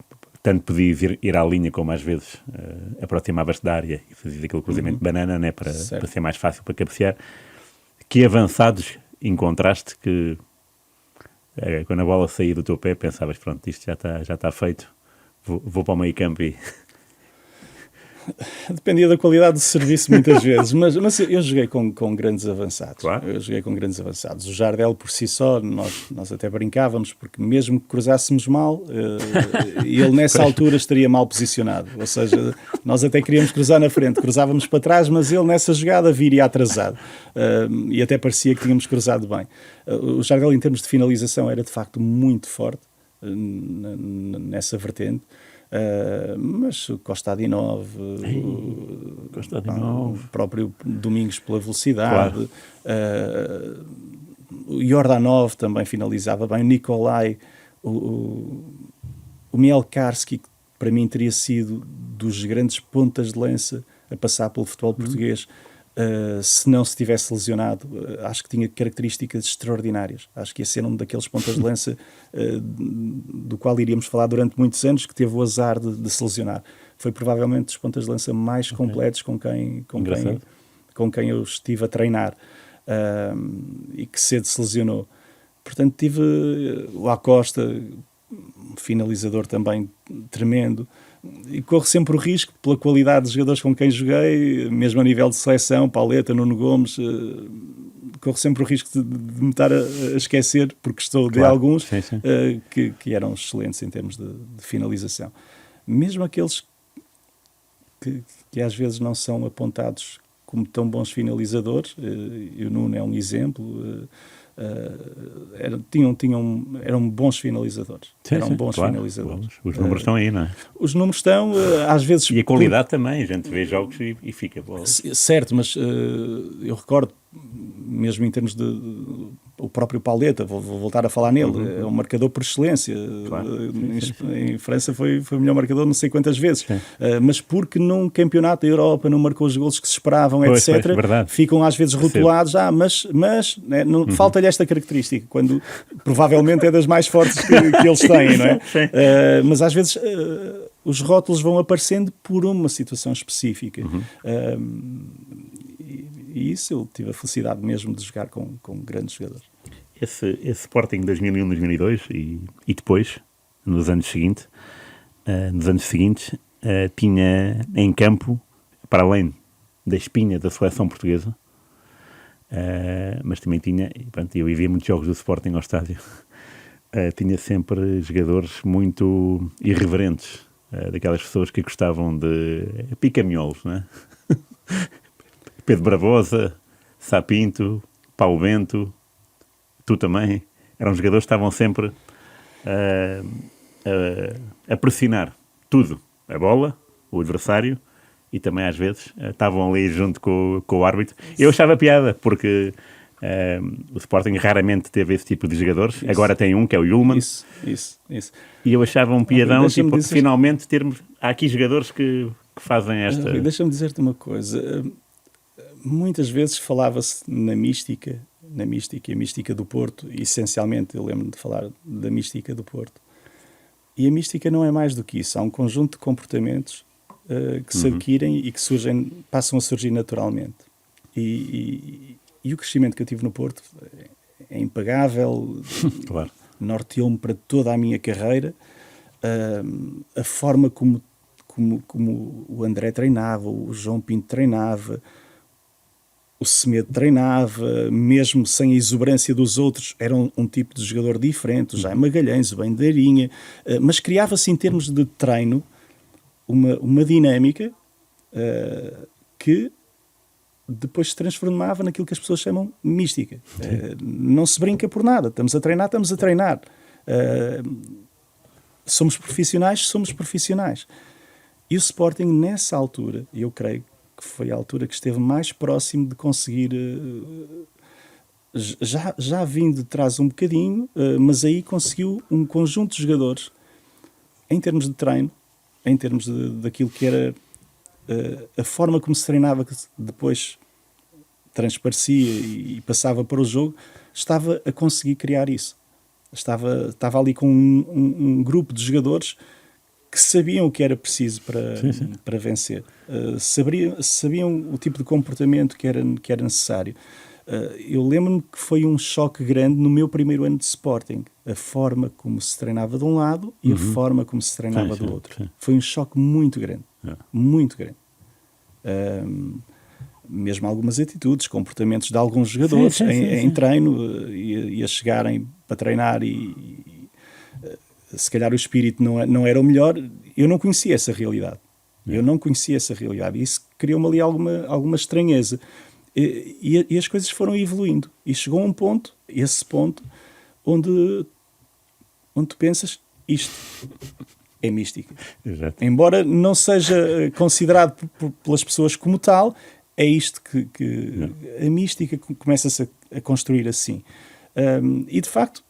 tanto podias ir à linha como às vezes aproximavas-te da área e fazias aquele cruzamento de banana, né, para ser mais fácil para cabecear. Que avançados encontraste que quando a bola saía do teu pé pensavas, pronto, isto já está feito, vou para o meio campo e... Dependia da qualidade do serviço muitas vezes, mas eu joguei com grandes avançados. Claro. Eu joguei com grandes avançados. O Jardel por si só, nós até brincávamos, porque mesmo que cruzássemos mal, ele nessa altura estaria mal posicionado. Ou seja, nós até queríamos cruzar na frente, cruzávamos para trás, mas ele nessa jogada viria atrasado. E até parecia que tínhamos cruzado bem. O Jardel, em termos de finalização, era de facto muito forte nessa vertente. Mas o Costa Adinov, o próprio Domingos pela velocidade, claro. O Jordanov também finalizava bem, o Nikolai, o Mielkarski, que para mim teria sido dos grandes pontas de lança a passar pelo futebol português. Se não se tivesse lesionado, acho que tinha características extraordinárias. Acho que ia ser um daqueles pontas de lança do qual iríamos falar durante muitos anos, que teve o azar de se lesionar. Foi provavelmente dos pontas de lança mais completos com quem eu estive a treinar, e que cedo se lesionou. Portanto, tive o Acosta, um finalizador também tremendo. E corro sempre o risco, pela qualidade dos jogadores com quem joguei, mesmo a nível de seleção, Pauleta, Nuno Gomes, corro sempre o risco de me estar a esquecer, porque estou de alguns que eram excelentes em termos de finalização. Mesmo aqueles que às vezes não são apontados como tão bons finalizadores, e o Nuno é um exemplo, eram bons finalizadores. Finalizadores. Os números estão aí, não é? Os números estão, às vezes... E a qualidade também, a gente vê jogos e fica bom. Certo, mas eu recordo, mesmo em termos de... O próprio Pauleta, vou voltar a falar nele, é um marcador por excelência. Claro. Em França foi o melhor marcador não sei quantas vezes. Mas porque num campeonato da Europa não marcou os golos que se esperavam, etc., ficam às vezes rotulados, mas né, falta-lhe esta característica, quando provavelmente é das mais fortes que eles têm, não é? Mas às vezes os rótulos vão aparecendo por uma situação específica. E isso eu tive a felicidade mesmo de jogar com grandes jogadores. Esse Sporting 2001-2002 e depois, nos anos seguintes, tinha em campo, para além da espinha da seleção portuguesa, mas também tinha, pronto, eu via muitos jogos do Sporting ao estádio, tinha sempre jogadores muito irreverentes, daquelas pessoas que gostavam de pica-miolos, não é? Pedro Barbosa, Sapinto, Paulo Bento, tu também, eram jogadores que estavam sempre a pressionar tudo, a bola, o adversário, e também às vezes estavam ali junto com o árbitro. Eu achava piada, porque o Sporting raramente teve esse tipo de jogadores. Isso. Agora tem um, que é o Yulman. Isso. E eu achava um piadão, tipo, finalmente há aqui jogadores que fazem esta... Deixa-me dizer-te uma coisa... Muitas vezes falava-se na mística e a mística do Porto, e essencialmente eu lembro-me de falar da mística do Porto. E a mística não é mais do que isso. Há um conjunto de comportamentos que se adquirem e que passam a surgir naturalmente. E o crescimento que eu tive no Porto é impagável, claro. Norteou-me para toda a minha carreira. A forma como o André treinava, o João Pinto treinava, o Semedo treinava, mesmo sem a exuberância dos outros, era um tipo de jogador diferente, o Jaime Magalhães, o Bandeirinha, mas criava-se em termos de treino uma dinâmica que depois se transformava naquilo que as pessoas chamam mística. Não se brinca por nada, estamos a treinar. Somos profissionais. E o Sporting, nessa altura, eu creio que foi a altura que esteve mais próximo de conseguir, já vindo de trás um bocadinho, mas aí conseguiu um conjunto de jogadores, em termos de treino, em termos daquilo que era a forma como se treinava, que depois transparecia e passava para o jogo, estava a conseguir criar isso. Estava ali com um grupo de jogadores que sabiam o que era preciso para vencer. Sabiam o tipo de comportamento que era necessário. Eu lembro-me que foi um choque grande no meu primeiro ano de Sporting. A forma como se treinava de um lado e a forma como se treinava do outro. Sim. Foi um choque muito grande. Muito grande. Mesmo algumas atitudes, comportamentos de alguns jogadores em treino e a chegarem para treinar e se calhar o espírito não era o melhor. Eu não conhecia essa realidade. E isso criou-me ali alguma estranheza. E as coisas foram evoluindo. E chegou a um ponto, esse ponto, onde tu pensas, isto é mística. Exato. Embora não seja considerado pelas pessoas como tal, é isto que a mística começa-se a construir assim. E de facto,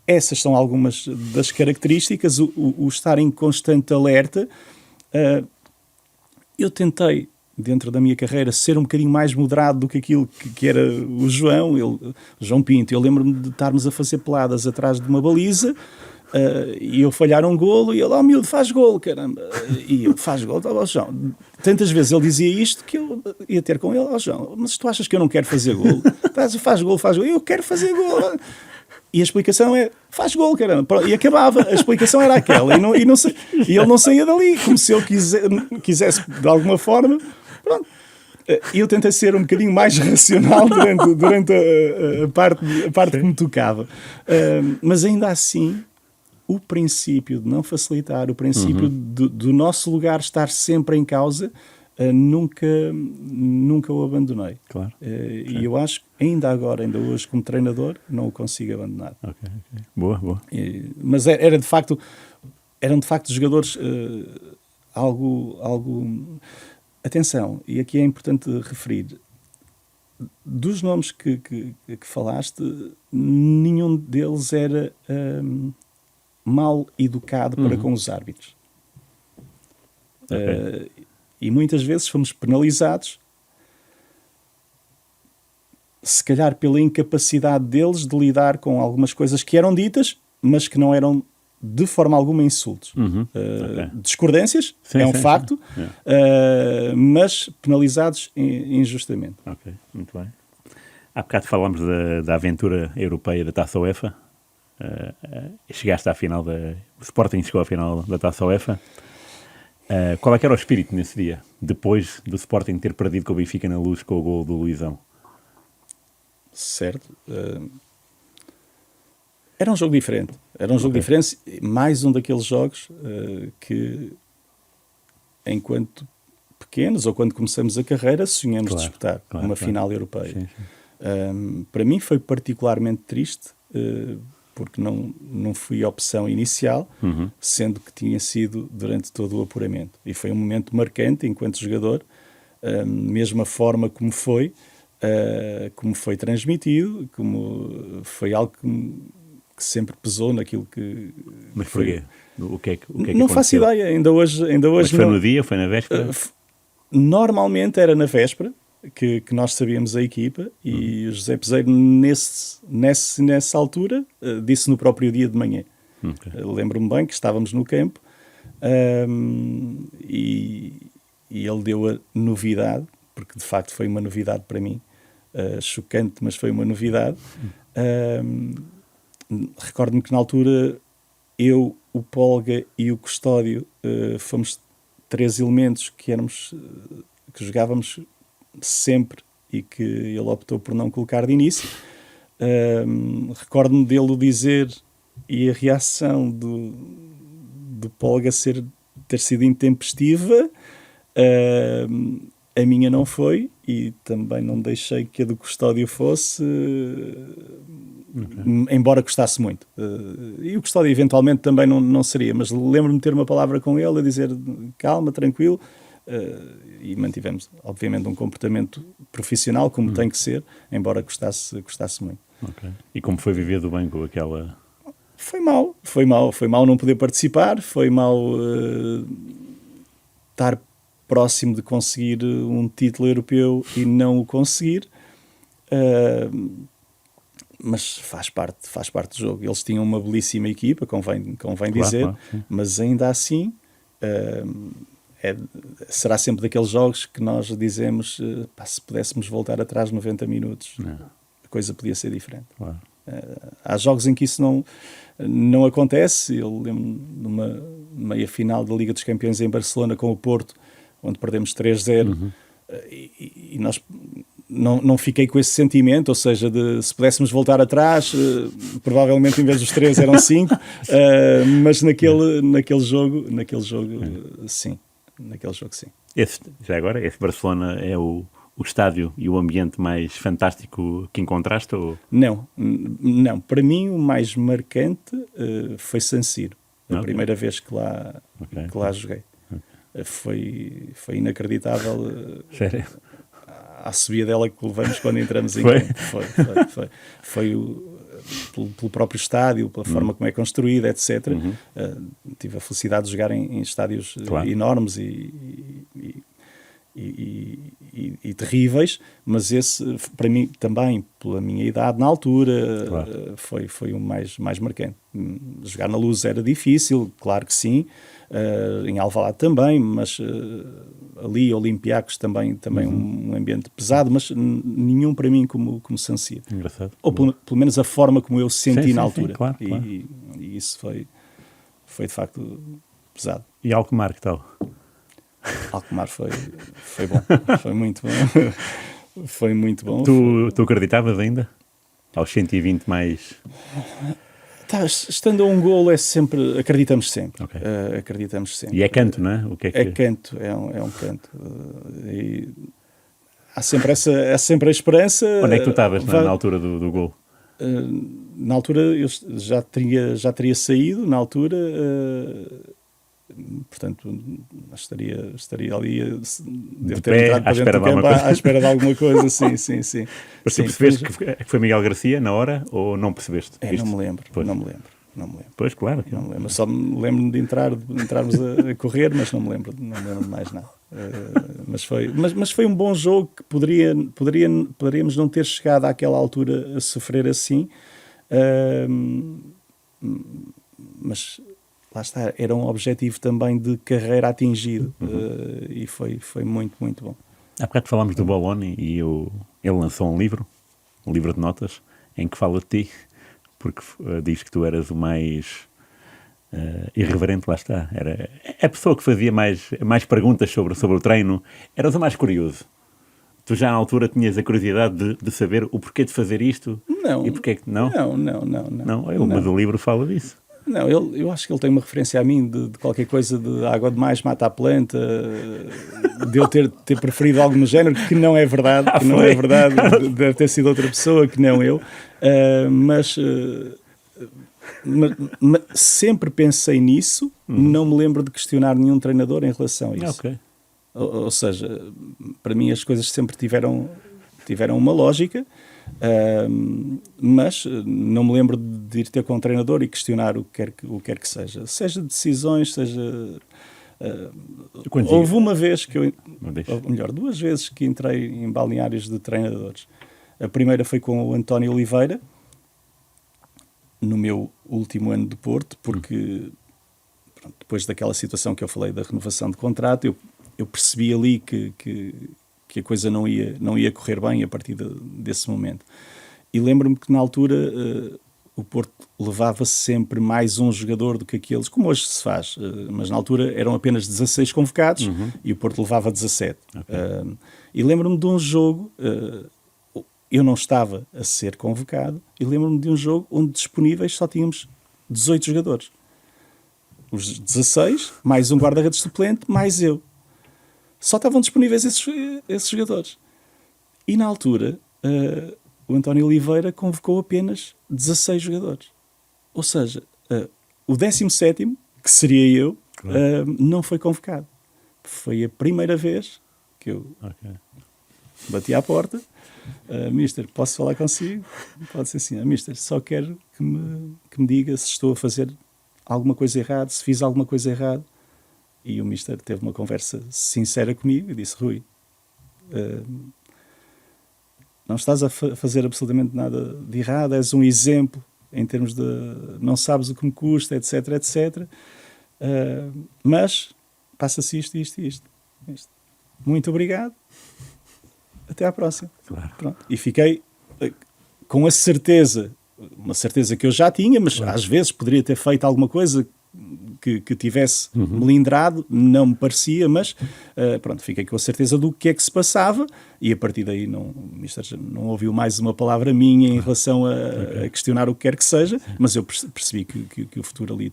essas são algumas das características, o estar em constante alerta. Eu tentei, dentro da minha carreira, ser um bocadinho mais moderado do que aquilo que era o João Pinto. Eu lembro-me de estarmos a fazer peladas atrás de uma baliza e eu falhar um golo e ele, miúdo, faz golo, caramba. E eu, faz golo, estava ao João. Tantas vezes ele dizia isto que eu ia ter com ele, João, mas tu achas que eu não quero fazer golo? Faz golo. Eu quero fazer golo. E a explicação é, faz golo, caramba. E acabava. A explicação era aquela. E ele não saía dali. Como se eu quisesse, de alguma forma... Pronto. E eu tentei ser um bocadinho mais racional durante a parte que me tocava. Mas ainda assim, o princípio de não facilitar, o princípio do nosso lugar estar sempre em causa, nunca o abandonei. Claro. E eu acho que ainda hoje, como treinador, não o consigo abandonar. Ok. Boa. Mas eram de facto jogadores algo... Atenção, e aqui é importante referir, dos nomes que falaste, nenhum deles era mal educado para com os árbitros. Okay. E muitas vezes fomos penalizados, se calhar pela incapacidade deles de lidar com algumas coisas que eram ditas, mas que não eram de forma alguma insultos. Discordâncias, um facto, mas penalizados injustamente. Ok, muito bem. Há bocado falámos da aventura europeia da Taça UEFA. Chegaste à final o Sporting chegou à final da Taça UEFA. Qual é que era o espírito nesse dia, depois do Sporting ter perdido com o Benfica na Luz com o gol do Luizão? Certo. Era um jogo diferente. Mais um daqueles jogos que, enquanto pequenos, ou quando começamos a carreira, sonhamos disputar uma final europeia. Sim. Para mim foi particularmente triste, porque não fui a opção inicial, sendo que tinha sido durante todo o apuramento. E foi um momento marcante enquanto jogador, mesmo a forma como foi transmitido, como foi algo que sempre pesou naquilo que... Mas porquê? O que é que não aconteceu? Faço ideia, ainda hoje Mas foi não... no dia, foi na véspera? Normalmente era na véspera que nós sabíamos a equipa e o José Peseiro nessa altura disse no próprio dia de manhã. Okay. Lembro-me bem que estávamos no campo e ele deu a novidade, porque de facto foi uma novidade para mim, chocante, mas foi uma novidade. Recordo-me que na altura eu, o Polga e o Custódio fomos 3 elementos que jogávamos sempre e que ele optou por não colocar de início. Recordo-me dele o dizer e a reação do Polga ter sido intempestiva. A minha não foi e também não deixei que a do Custódio fosse... embora gostasse muito. E o Custódio eventualmente também não seria, mas lembro-me de ter uma palavra com ele a dizer calma, tranquilo, e mantivemos obviamente um comportamento profissional como tem que ser, embora gostasse muito. Okay. E como foi viver do banco aquela... Foi mau não poder participar, foi mau estar próximo de conseguir um título europeu e não o conseguir, mas faz parte do jogo. Eles tinham uma belíssima equipa, convém dizer, mas ainda assim será sempre daqueles jogos que nós dizemos, se pudéssemos voltar atrás 90 minutos, a coisa podia ser diferente. Claro. Há jogos em que isso não acontece. Eu lembro de uma meia-final da Liga dos Campeões em Barcelona com o Porto, onde perdemos 3-0, e nós não fiquei com esse sentimento, ou seja, se pudéssemos voltar atrás, provavelmente em vez dos 3 eram 5, mas naquele jogo sim. Naquele jogo, sim. Já agora, esse Barcelona é o estádio e o ambiente mais fantástico que encontraste? Ou... Não. Para mim, o mais marcante foi San Siro. A primeira vez que lá joguei. Foi inacreditável. Sério? A subida dela que levamos quando entramos em campo. Foi pelo próprio estádio, pela forma como é construída, etc. Tive a felicidade de jogar em estádios enormes e terríveis, mas esse, para mim, também, pela minha idade na altura, foi o mais marcante. Jogar na Luz era difícil, claro que sim, em Alvalade também, mas ali, Olympiacos, também um ambiente pesado, mas nenhum para mim como San Siro. Engraçado. Ou pelo menos a forma como eu senti na altura. Sim, claro. E isso foi de facto pesado. E Alkmaar, que tal? Alkmaar foi bom, foi muito bom. Foi muito bom. Tu acreditavas ainda? Aos 120 mais... Estando a um golo acreditamos sempre. Okay. Acreditamos sempre. E é canto, não é? O que é que... É canto, é um canto. E há sempre a esperança. Onde é que tu estavas na altura do golo? Na altura eu já teria saído, na altura... portanto, estaria ali, devo ter entrado para dentro do campo à espera de alguma coisa, sim. Mas tu percebeste que foi Miguel Garcia na hora ou não percebeste? Não me lembro. Pois, claro. Não me lembro. Só me lembro de entrarmos a correr, mas não me lembro de mais nada. Mas foi um bom jogo que poderíamos não ter chegado àquela altura a sofrer assim, mas... Lá está, era um objetivo também de carreira atingido, e foi muito, muito bom. Há bocado falámos do Boloni e ele lançou um livro de notas, em que fala de ti, porque diz que tu eras o mais irreverente, lá está. Era a pessoa que fazia mais perguntas sobre o treino, eras o mais curioso. Tu já na altura tinhas a curiosidade de saber o porquê de fazer isto? Não. E porquê que não? Não. Mas o livro fala disso. Não, eu acho que ele tem uma referência a mim de qualquer coisa de água demais mata a planta, de eu ter preferido algo no género, que não é verdade, deve ter sido outra pessoa que não eu, mas sempre pensei nisso, não me lembro de questionar nenhum treinador em relação a isso. Okay. Ou seja, para mim as coisas sempre tiveram uma lógica, mas não me lembro de ir ter com um treinador e questionar o que quer que seja decisões, houve uma vez que ou melhor, 2 vezes que entrei em balneários de treinadores. A primeira foi com o António Oliveira no meu último ano de Porto, porque depois daquela situação que eu falei da renovação de contrato, eu percebi ali que a coisa não ia correr bem a partir desse momento. E lembro-me que na altura o Porto levava sempre mais um jogador do que aqueles, como hoje se faz, mas na altura eram apenas 16 convocados e o Porto levava 17. Okay. E lembro-me de um jogo, eu não estava a ser convocado, e lembro-me de um jogo onde disponíveis só tínhamos 18 jogadores. Os 16, mais um guarda-redes suplente, mais eu. Só estavam disponíveis esses jogadores. E na altura, o António Oliveira convocou apenas 16 jogadores. Ou seja, o 17º, que seria eu, não foi convocado. Foi a primeira vez que eu bati à porta. Mister, posso falar consigo? Pode ser assim. Mister, só quero que me diga se estou a fazer alguma coisa errada, se fiz alguma coisa errada. E o Mister teve uma conversa sincera comigo e disse: Rui, não estás a fazer absolutamente nada de errado, és um exemplo em termos de não sabes o que me custa, etc, mas passa-se isto, isto e isto. Muito obrigado. Até à próxima. Claro. Pronto. E fiquei com a certeza, uma certeza que eu já tinha, mas às vezes poderia ter feito alguma coisa que tivesse melindrado, não me parecia, mas pronto, fiquei com a certeza do que é que se passava e a partir daí o Mister não ouviu mais uma palavra minha em relação a questionar o que quer que seja, mas eu percebi que o futuro ali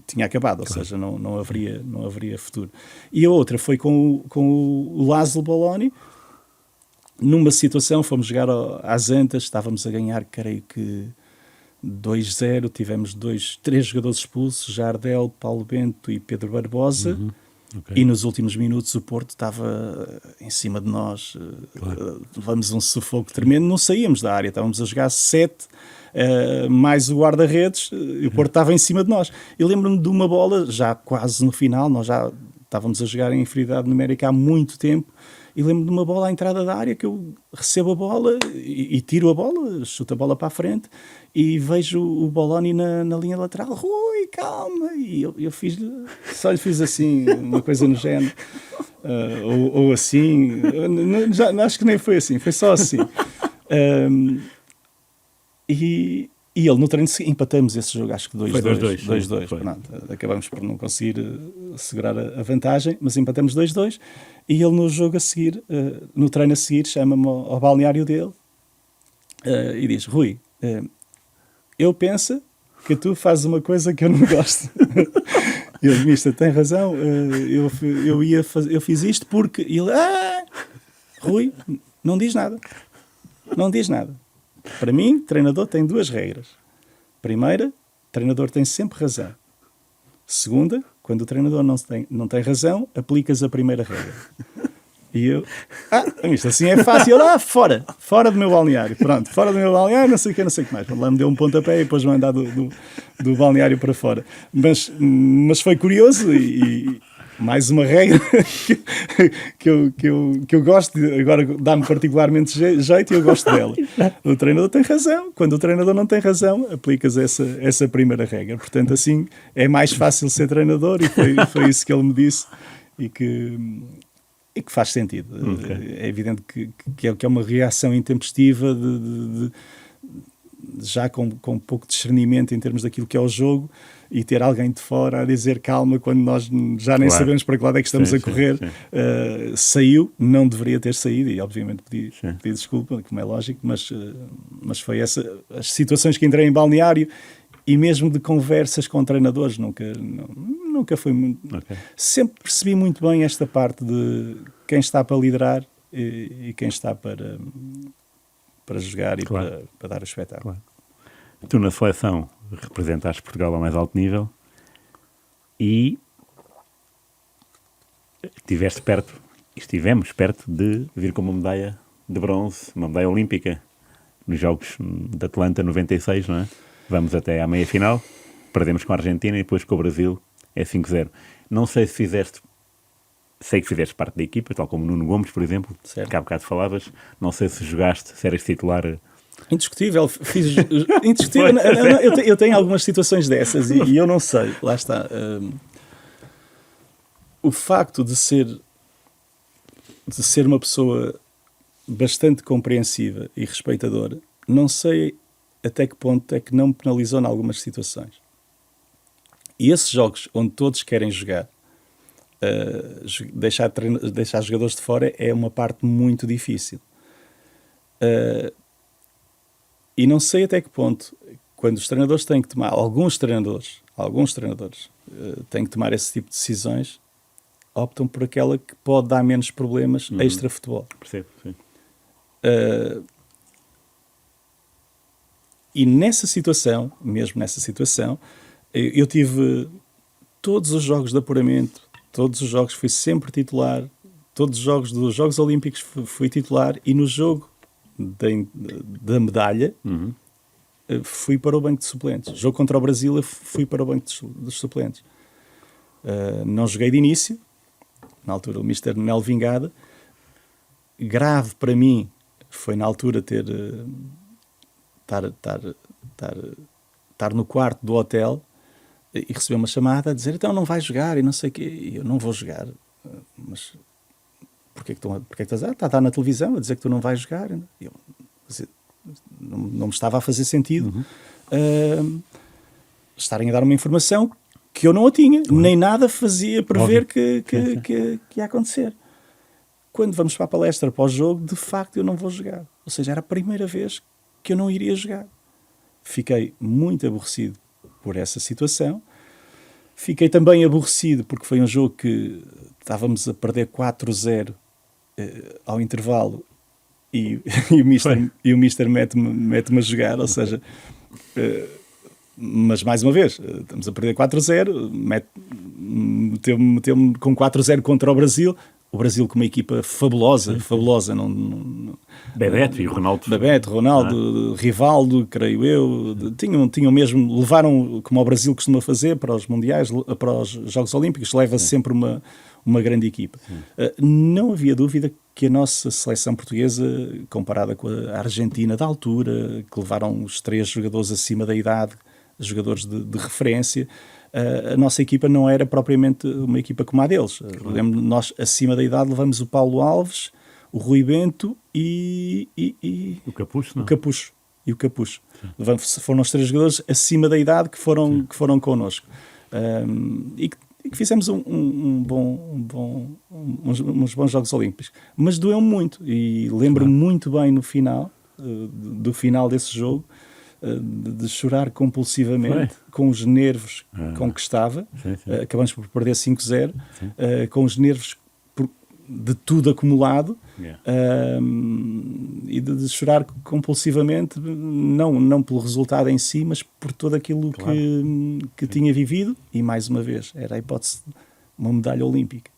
tinha acabado, ou seja, não haveria futuro. E a outra foi com o Laszlo Bologna, numa situação, fomos jogar às Antas, estávamos a ganhar, creio que 2-0, tivemos 3 jogadores expulsos, Jardel, Paulo Bento e Pedro Barbosa, e nos últimos minutos o Porto estava em cima de nós, levamos um sufoco tremendo, não saíamos da área, estávamos a jogar 7, mais o guarda-redes, e o Porto estava em cima de nós. Eu lembro-me de uma bola, já quase no final, nós já estávamos a jogar em inferioridade numérica há muito tempo, e lembro-me de uma bola à entrada da área que eu recebo a bola e tiro a bola, chuto a bola para a frente e vejo o Bologna na linha lateral. Rui, calma! E eu só lhe fiz assim, uma coisa no género. Ou assim. Acho que nem foi assim, foi só assim. E ele no treino empatamos esse jogo, acho que 2-2. Acabamos por não conseguir segurar a vantagem, mas empatamos 2-2. E ele no jogo a seguir, no treino a seguir, chama-me ao balneário dele e diz: Rui, eu penso que tu fazes uma coisa que eu não gosto. Eu, Mister, tem razão, eu fiz isto porque ele, Rui, não diz nada. Não diz nada. Para mim, treinador tem 2 regras. Primeira, treinador tem sempre razão. Segunda, quando o treinador não tem razão, aplicas a primeira regra. E eu, isto assim é fácil. Fora do meu balneário. Pronto, fora do meu balneário, não sei o que mais. Lá me deu um pontapé e depois me andar do balneário para fora. Mas foi curioso e mais uma regra que eu gosto, agora dá-me particularmente jeito e eu gosto dela. O treinador tem razão. Quando o treinador não tem razão, aplicas essa primeira regra. Portanto, assim, é mais fácil ser treinador e foi isso que ele me disse e que faz sentido. É evidente que é uma reação intempestiva já com pouco discernimento em termos daquilo que é o jogo e ter alguém de fora a dizer calma quando nós já nem sabemos para que lado é que estamos a correr. Saiu, não deveria ter saído e obviamente pedi desculpa, como é lógico, mas foi as situações que entrei em balneário e mesmo de conversas com treinadores nunca foi muito... Sempre percebi muito bem esta parte de quem está para liderar e quem está para jogar e para dar o espetáculo. Tu na seleção representaste Portugal ao mais alto nível e estivemos perto de vir com uma medalha de bronze, uma medalha olímpica nos Jogos de Atlanta 96, não é? Vamos até à meia-final, perdemos com a Argentina e depois com o Brasil, é 5-0. Não sei se sei que fizeste parte da equipa, tal como Nuno Gomes, por exemplo, que há bocado falavas. Não sei se jogaste, se eras titular. Indiscutível, indiscutível. Eu tenho algumas situações dessas e eu não sei, lá está. O facto de ser uma pessoa bastante compreensiva e respeitadora, não sei até que ponto é que não me penalizou em algumas situações. E esses jogos onde todos querem jogar, deixar jogadores de fora é uma parte muito difícil. E não sei até que ponto, quando os treinadores têm que tomar, alguns treinadores têm que tomar esse tipo de decisões, optam por aquela que pode dar menos problemas extra-futebol. Percebo, sim. E nessa situação, eu tive todos os jogos de apuramento, todos os jogos fui sempre titular, todos os jogos dos Jogos Olímpicos fui titular e no jogo da medalha fui para o banco de suplentes. Jogo contra o Brasil eu fui para o banco dos suplentes. Não joguei de início, na altura o Mister Nel Vingada. Grave para mim foi na altura estar no quarto do hotel e recebi uma chamada a dizer, então não vais jogar e não sei o quê. E eu não vou jogar. Mas porquê que estás está a dar na televisão a dizer que tu não vais jogar? E eu, não me estava a fazer sentido estarem a dar uma informação que eu não a tinha, nem nada fazia prever que ia acontecer. Quando vamos para a palestra, para o jogo, de facto eu não vou jogar. Ou seja, era a primeira vez que eu não iria jogar. Fiquei muito aborrecido por essa situação. Fiquei também aborrecido porque foi um jogo que estávamos a perder 4-0 ao intervalo e o Mister mete-me a jogar, ou seja... mas mais uma vez, estamos a perder 4-0, meteu-me com 4-0 contra o Brasil com uma equipa fabulosa, Bebeto e Ronaldo. Rivaldo, creio eu, tinham mesmo, levaram, como o Brasil costuma fazer, para os Mundiais, para os Jogos Olímpicos, leva sempre uma grande equipa. Não havia dúvida que a nossa seleção portuguesa, comparada com a Argentina da altura, que levaram os 3 jogadores acima da idade, jogadores de referência, a nossa equipa não era propriamente uma equipa como a deles. Lembro, nós, acima da idade, levamos o Paulo Alves, o Rui Bento e o Capucho, não? O Capucho. Foram os 3 jogadores acima da idade que foram connosco. E que fizemos uns bons Jogos Olímpicos. Mas doeu muito. E lembro-me muito bem no final, do final desse jogo, de chorar compulsivamente, com os nervos com que estava. Acabamos por perder 5-0, com os nervos de tudo acumulado, e de chorar compulsivamente, não pelo resultado em si, mas por tudo aquilo que tinha vivido. E mais uma vez, era a hipótese de uma medalha olímpica.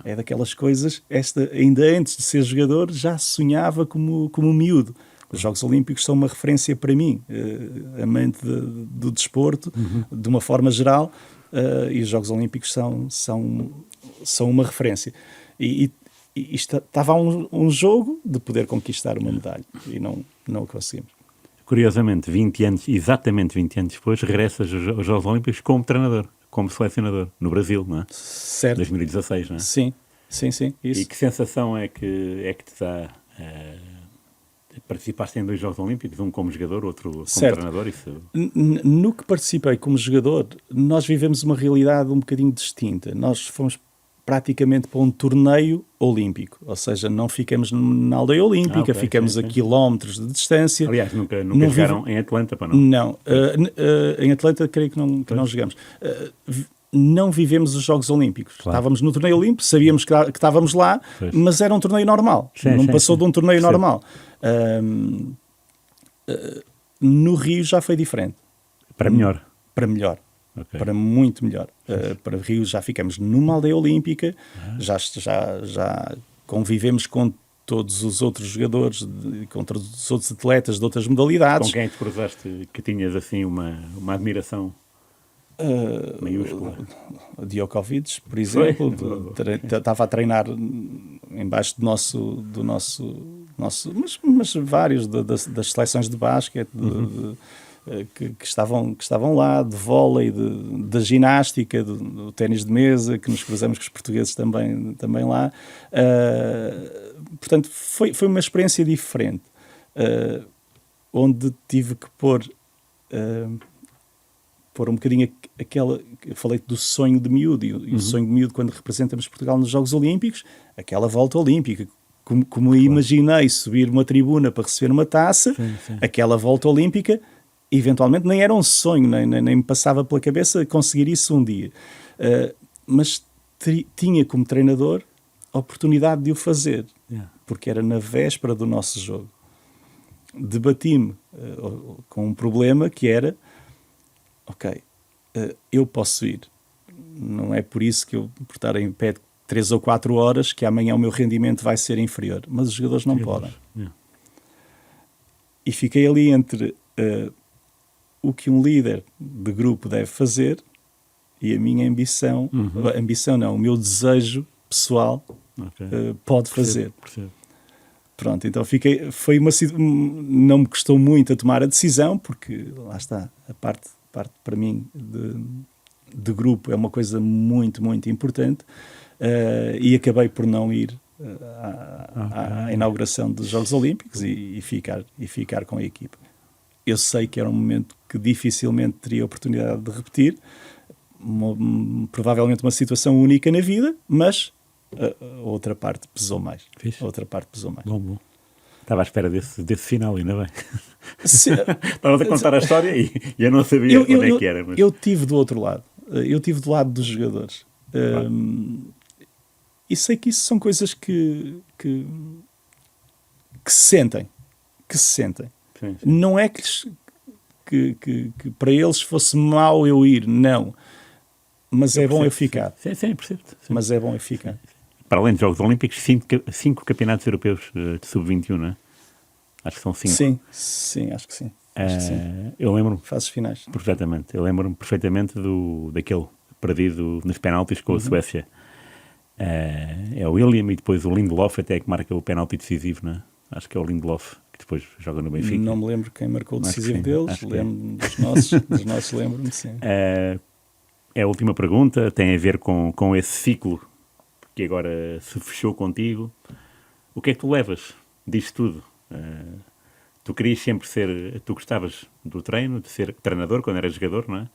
É daquelas coisas, ainda antes de ser jogador, já sonhava como mumiúdo. Os Jogos Olímpicos são uma referência para mim, amante do desporto, de uma forma geral, e os Jogos Olímpicos são uma referência. E estava um jogo de poder conquistar uma medalha, e não o conseguimos. Curiosamente, exatamente 20 anos depois, regressas aos Jogos Olímpicos como treinador, como selecionador, no Brasil, não é? Certo. 2016, não é? Sim, isso. E que sensação é que te dá... participaste em 2 Jogos Olímpicos, um como jogador, outro como treinador? No que participei como jogador, nós vivemos uma realidade um bocadinho distinta. Nós fomos praticamente para um torneio olímpico, ou seja, não ficamos na aldeia olímpica, ficamos a quilómetros de distância. Aliás, nunca jogaram em Atlanta, para não? Não, em Atlanta creio que não jogamos. Não vivemos os Jogos Olímpicos. Claro. Estávamos no torneio olímpico, sabíamos que estávamos lá, mas era um torneio normal. Não passou de um torneio normal. No Rio já foi diferente. Para melhor? Para melhor. Okay. Para muito melhor. Para Rio já ficamos numa aldeia olímpica, já convivemos com todos os outros jogadores, com todos os outros atletas de outras modalidades. Com quem te cruzaste que tinhas assim uma admiração maiúscula? Djokovic, por exemplo, estava a treinar embaixo do nosso mas vários das seleções de basquete, que estavam lá, de vôlei, da ginástica, do ténis de mesa, que nos cruzamos com os portugueses também lá. Portanto, foi uma experiência diferente, onde tive que pôr um bocadinho aquela... Eu falei do sonho de miúdo, e o sonho de miúdo, quando representamos Portugal nos Jogos Olímpicos, aquela volta olímpica, como imaginei subir uma tribuna para receber uma taça, aquela volta olímpica, eventualmente nem era um sonho, nem me passava pela cabeça conseguir isso um dia. Mas tinha como treinador a oportunidade de o fazer, porque era na véspera do nosso jogo. Debati-me com um problema que era, eu posso ir. Não é por isso que eu, por estar em pé 3 ou 4 horas, que amanhã o meu rendimento vai ser inferior. Mas os jogadores não podem. E fiquei ali entre o que um líder de grupo deve fazer e a minha ambição, o meu desejo pessoal pode fazer. Percebo. Pronto, então não me custou muito a tomar a decisão, porque lá está, a parte para mim de grupo é uma coisa muito, muito importante, e acabei por não ir à inauguração dos Jogos Olímpicos e ficar com a equipa. Eu sei que era um momento que dificilmente teria oportunidade de repetir, provavelmente uma situação única na vida, mas a outra parte pesou mais. Fixe. A outra parte pesou mais. Bom. Estava à espera desse final, ainda bem. Estavas a contar a história e eu não sabia onde é que era. Mas... Eu estive do outro lado. Eu estive do lado dos jogadores. E sei que isso são coisas que se sentem. Que se sentem. Sim. Não é que para eles fosse mau eu ir, não. Mas é bom eu ficar. Sim, percebo. Mas é bom eu ficar. Para além dos Jogos Olímpicos, 5 campeonatos europeus de sub-21, não é? Acho que são 5. Sim, acho que sim. Acho que sim. Eu lembro-me fases finais. Perfeitamente. Eu lembro-me perfeitamente daquele perdido nos penaltis com a Suécia. É o William e depois o Lindelof até que marca o penalti decisivo, não é? Acho que é o Lindelof que depois joga no Benfica. Não me lembro quem marcou o decisivo deles. Lembro dos nossos lembro-me, sim. É a última pergunta, tem a ver com esse ciclo que agora se fechou contigo. O que é que tu levas disto tudo? Tu querias sempre ser... Tu gostavas do treino, de ser treinador quando eras jogador, não é?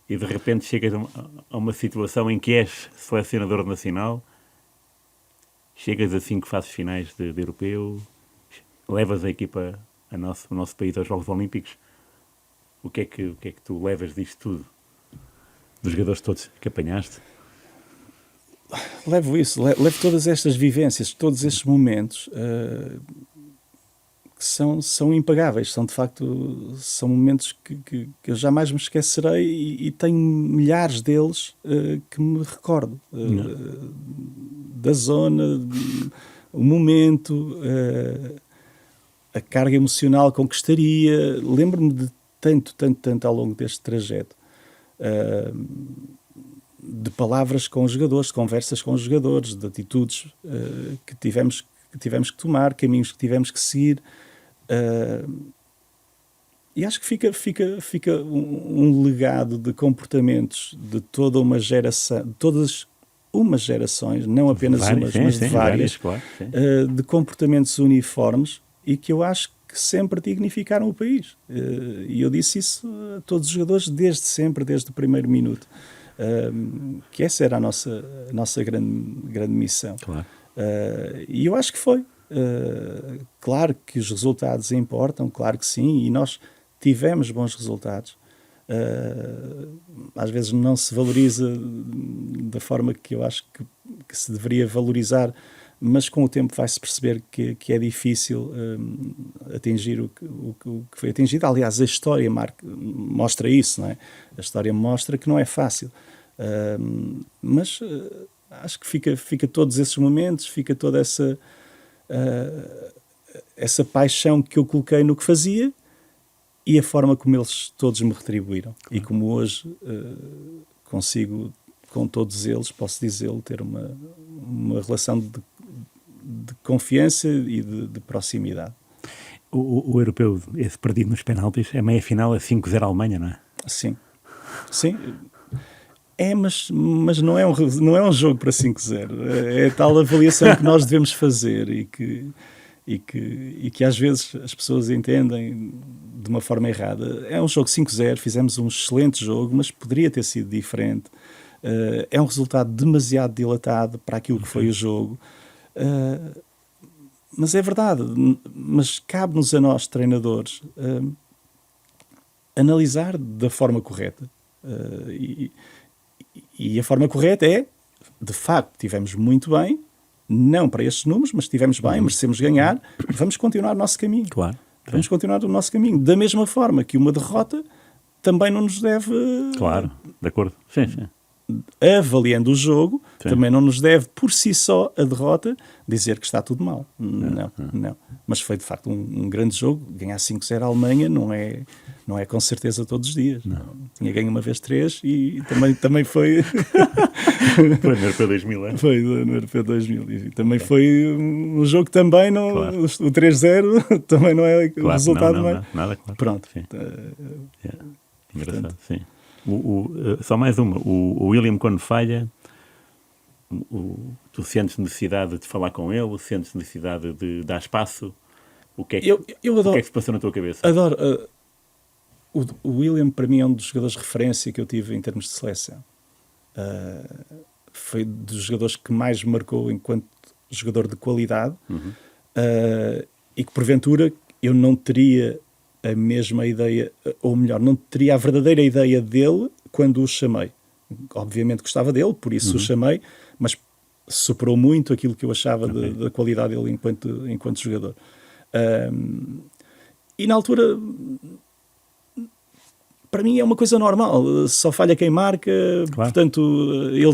E de repente chegas a uma situação em que és selecionador nacional, chegas a 5 fases finais de europeu, levas a equipa, o nosso país aos Jogos Olímpicos. O que é que tu levas disto tudo? Dos jogadores todos que apanhaste? Levo isso, levo todas estas vivências, todos estes momentos que são impagáveis, são de facto são momentos que eu jamais me esquecerei e tenho milhares deles que me recordo da zona, o momento, a carga emocional com que estaria. Lembro-me de tanto ao longo deste trajeto, de palavras com os jogadores, de conversas com os jogadores, de atitudes que tivemos que tomar, caminhos que tivemos que seguir, e acho que fica um legado de comportamentos de toda uma geração, de todas umas gerações, não apenas mas de várias, claro, de comportamentos uniformes e que eu acho que sempre dignificaram o país. E eu disse isso a todos os jogadores desde sempre, desde o primeiro minuto. Que essa era a nossa grande missão. Claro. E eu acho que foi. Claro que os resultados importam, claro que sim, e nós tivemos bons resultados. Às vezes não se valoriza da forma que eu acho que se deveria valorizar, mas com o tempo vai-se perceber que é difícil atingir o que foi atingido. Aliás, a história mostra isso, não é? A história mostra que não é fácil. Mas acho que fica todos esses momentos, fica toda essa paixão que eu coloquei no que fazia e a forma como eles todos me retribuíram. Claro. E como hoje consigo, com todos eles, posso dizê-lo, ter uma relação de confiança e de proximidade. O europeu, esse perdido nos penaltis, é meia-final a 5-0 à Alemanha, não é? Sim. Mas não é um jogo para 5-0. É tal avaliação que nós devemos fazer e que às vezes as pessoas entendem de uma forma errada. É um jogo 5-0, fizemos um excelente jogo, mas poderia ter sido diferente. É um resultado demasiado dilatado para aquilo que foi o jogo. Mas é verdade. Mas cabe-nos a nós, treinadores, analisar da forma correta. E a forma correta é, de facto, estivemos muito bem, não para estes números, mas estivemos bem, merecemos ganhar, vamos continuar o nosso caminho. Claro. Vamos continuar o nosso caminho. Da mesma forma que uma derrota também não nos deve... Claro, de acordo. Sim. Avaliando o jogo, também não nos deve, por si só, a derrota, dizer que está tudo mal. Não. Mas foi, de facto, um grande jogo. Ganhar 5-0 à Alemanha não é com certeza todos os dias. Não. Tinha ganho uma vez 3 e também foi... Foi no Europeu 2000, é? Foi no Europeu 2000. E também foi um jogo que também não... Claro. O 3-0 também não é o resultado. Não, nada, claro. Pronto. Sim. Engraçado, sim. Só mais uma. O William, quando falha, tu sentes necessidade de falar com ele? Sentes necessidade de dar espaço? O que é que, Eu adoro, o que é que se passou na tua cabeça? adoro o William, para mim, é um dos jogadores de referência que eu tive em termos de seleção. Foi dos jogadores que mais me marcou enquanto jogador de qualidade. E que, porventura, eu não teria a mesma ideia, ou melhor, não teria a verdadeira ideia dele quando o chamei. Obviamente gostava dele, por isso o chamei, mas superou muito aquilo que eu achava da qualidade dele enquanto jogador. E na altura, para mim é uma coisa normal, só falha quem marca, Claro. portanto, ele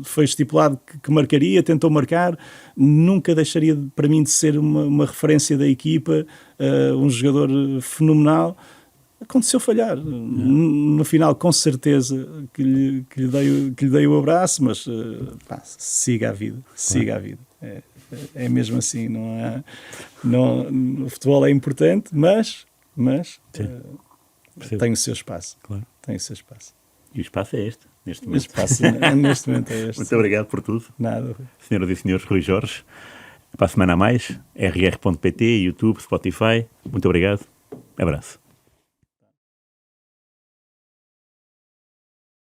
foi estipulado que marcaria, tentou marcar, nunca deixaria para mim de ser uma referência da equipa, um jogador fenomenal. Aconteceu falhar. No final, com certeza, que lhe dei o abraço, mas siga a vida, siga a vida. É mesmo assim, o futebol é importante, mas tem o seu espaço. Claro. Tem o seu espaço. E o espaço é este, neste O momento. espaço neste momento é este. Muito obrigado por tudo. Nada. Senhoras e senhores, Rui Jorge. Para a semana a mais, rr.pt, YouTube, Spotify. Muito obrigado. Abraço.